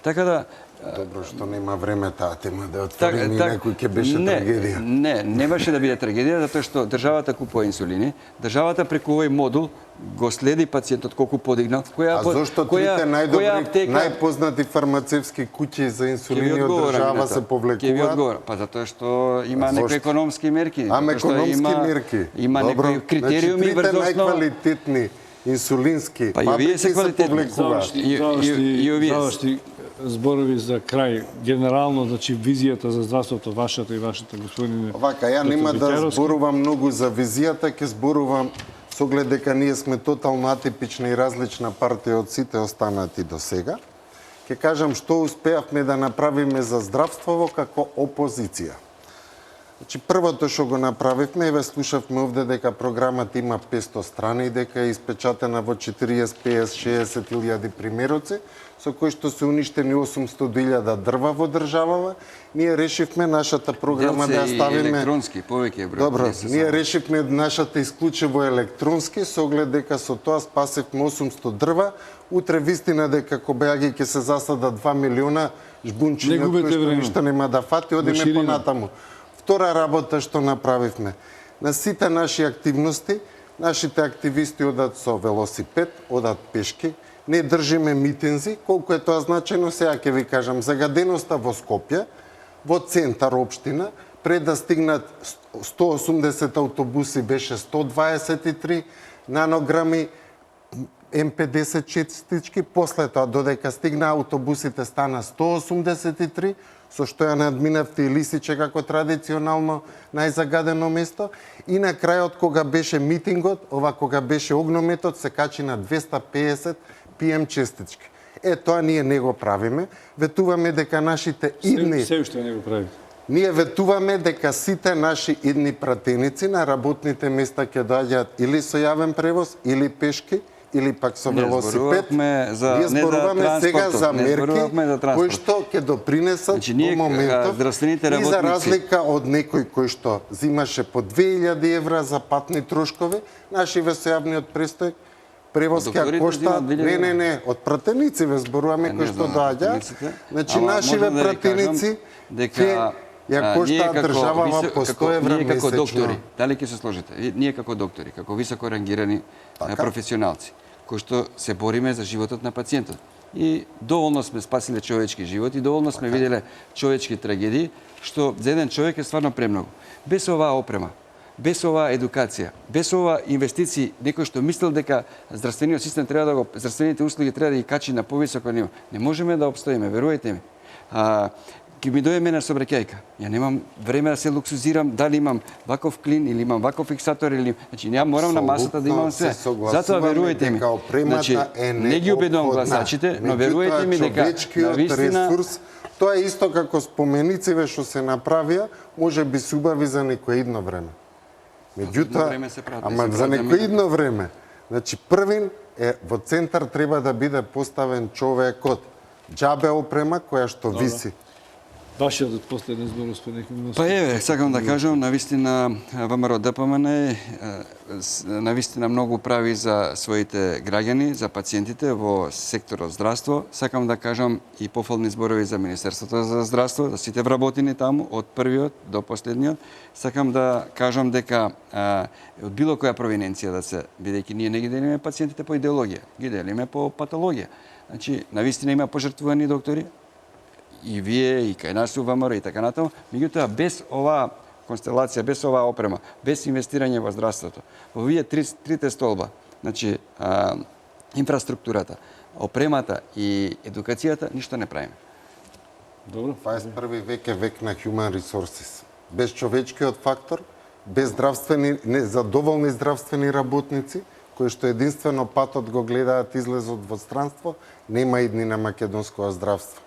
Така да Добро што нема време таа тема да отворим и некој ќе беше трагедија. Не беше да биде трагедија, затоа што државата купува инсулини, државата преку овој модул го следи пациентот колку подигнал. А зошто трите најдобри, најпознати фармацевски куќи за инсулини од држава се повлекуваат? Ќе ви одговорам, па затоа што има некои економски мерки. Економски мерки. Има некои критериуми врз основа. Трите најквалитетни инсулински фабрики се повлекуваат. Завршни зборови за крај. Генерално, значи, визијата за здравството, вашата и вашата, господине. Овака, ја нема да зборувам многу за визијата, ќе зборувам со оглед дека ние сме тотално атипична и различна партија од сите останати до сега. Ќе кажам што успеавме да направиме за здравството како опозиција. Значи, првото што го направивме, еве слушавме овде дека програмата има 500 страни, дека е испечатена во 40, 50, 60 илјади примероци, со кои што се уништени 800.000 дрва во државава. Ние решивме нашата програма да ја ставиме електронски, повеќе број. Добро, ние решивме нашата исклучиво електронски, со оглед дека со тоа спасивме 800 дрва. Утре вистина дека Кобеаги ќе се засадат 2 милиона жбунчиња, кои што ништо нема да фати, одиме понатаму. Втора работа што направивме, на сите наши активности, нашите активисти одат со велосипед, одат пешки, не држиме митинзи, колку е тоа значено, сега ќе ви кажам, загаденоста во Скопје, во центар општина, пред да стигнат 180 автобуси беше 123 нанограми М50 частички, после тоа додека стигна автобусите стана 183, со што ја надминавте и Лисиче како традиционално најзагадено место. И на крајот, кога беше митингот, кога беше огнометот, се качи на 250 ПМ честички. Тоа ние не го правиме. Ветуваме дека нашите идни... Се уште не го правите. Ние ветуваме дека сите наши идни пратеници на работните места ќе доаѓаат или со јавен превоз, или пешки, или пак со велосипед. Ние зборуваме сега за мерки кои што ќе допринесат во моментов и за разлика од некој кој што зимаше по 2000 евра за патни трошкови, нашиве со јавниот престој превоз ќе кошта... Не, од пратеници ве зборуваме кои што доаѓаат. Значи, нашиве пратеници ќе ја коштаат државава по 100 евра месечно. Ние како доктори, дали ќе се сложите? Ние како доктори, како високо рангирани професионалци, кои што се бориме за животот на пациентот. И доволно сме спасиле човечки живот и доволно сме виделе човечки трагедии, што за еден човек е стварно премногу. Без оваа опрема, без оваа едукација, без оваа инвестиции, некој што мислел дека здравствениот систем здравствените услуги треба да ги качи на повисоко ниво, не можеме да обстоиме, верувајте ми. ќе ми дојде мене сообраќајка. Ја немам време да се луксузирам дали имам ваков клин или имам ваков фиксатор или значи ја морам на масата да имам све. Затоа верувајте ми. Значи не ги убедувам гласачите, но верувајте ми дека навистина ресурс, тоа е исто како спомениците што се направија, може би се убави за некое идно време. Меѓутоа, ама за некое идно време. Значи првин е во центар треба да биде поставен човекот. Џабе опрема која што виси. Вашиот последен збор, господин Милосавлjević. Па еве, сакам да кажам, навистина ВМРО ДПМН навистина многу прави за своите граѓани, за пациентите во секторот здравство. Сакам да кажам и пофални зборови за Министерството за здравство, за сите вработени таму, од првиот до последниот. Сакам да кажам дека од било која провиненција да се, бидејќи ние не ги делиме пациентите по идеологија, ги делиме по патологија. Значи, навистина има пожртвувани доктори, и вие, и кај нас у ВМРО и така натаму. Меѓутоа, без оваа констелација, без оваа опрема, без инвестирање во здравството, во вие трите столба, значи инфраструктурата, опремата и едукацијата, ништо не правиме. Добро. 21 век е век на human resources. Без човечкиот фактор, без незадоволни здравствени работници, кои што единствено патот го гледаат излезот во странство, нема идни на македонското здравство.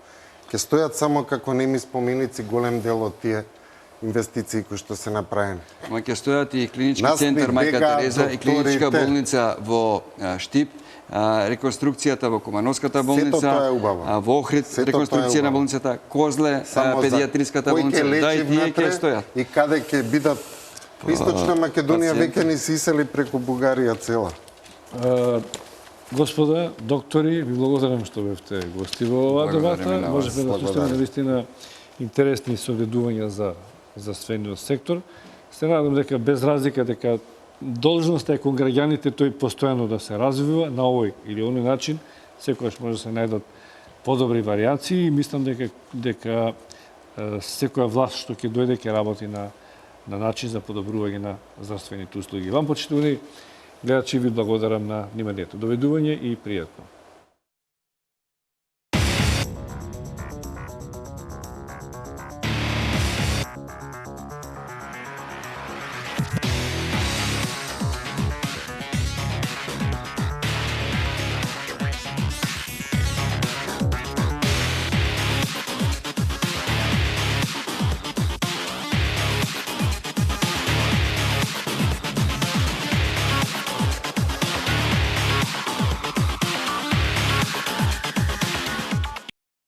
Ке стојат само како неми споменици голем дел од тие инвестиции кои што се направени. Ма ќе стојат и клинички центар Мајка Тереза и клиничка болница во Штип, реконструкцијата во Кумановската болница, Сето тоа е убаво. Во Охрид реконструкција на болницата, Козле, педиатриската болница, да и тие ќе стојат. И каде ќе бидат Источна Македонија веќе ни се исели преку Бугарија цела. Господа, доктори, ви благодарам што бевте гости во оваа дебата. Можеме да слушаме навистина интересни соведувања за здравствениот сектор. Се надам дека без разлика дека должноста е кон граѓаните тој постојано да се развива на овој или оној начин, секогаш може да се најдат подобри варијации и мислам дека секоја власт што ќе дојде ќе работи на начин за подобрување на здравствените услуги. Вам, почитувани гледачи, ви благодарам на вниманието. Доведување и пријатно.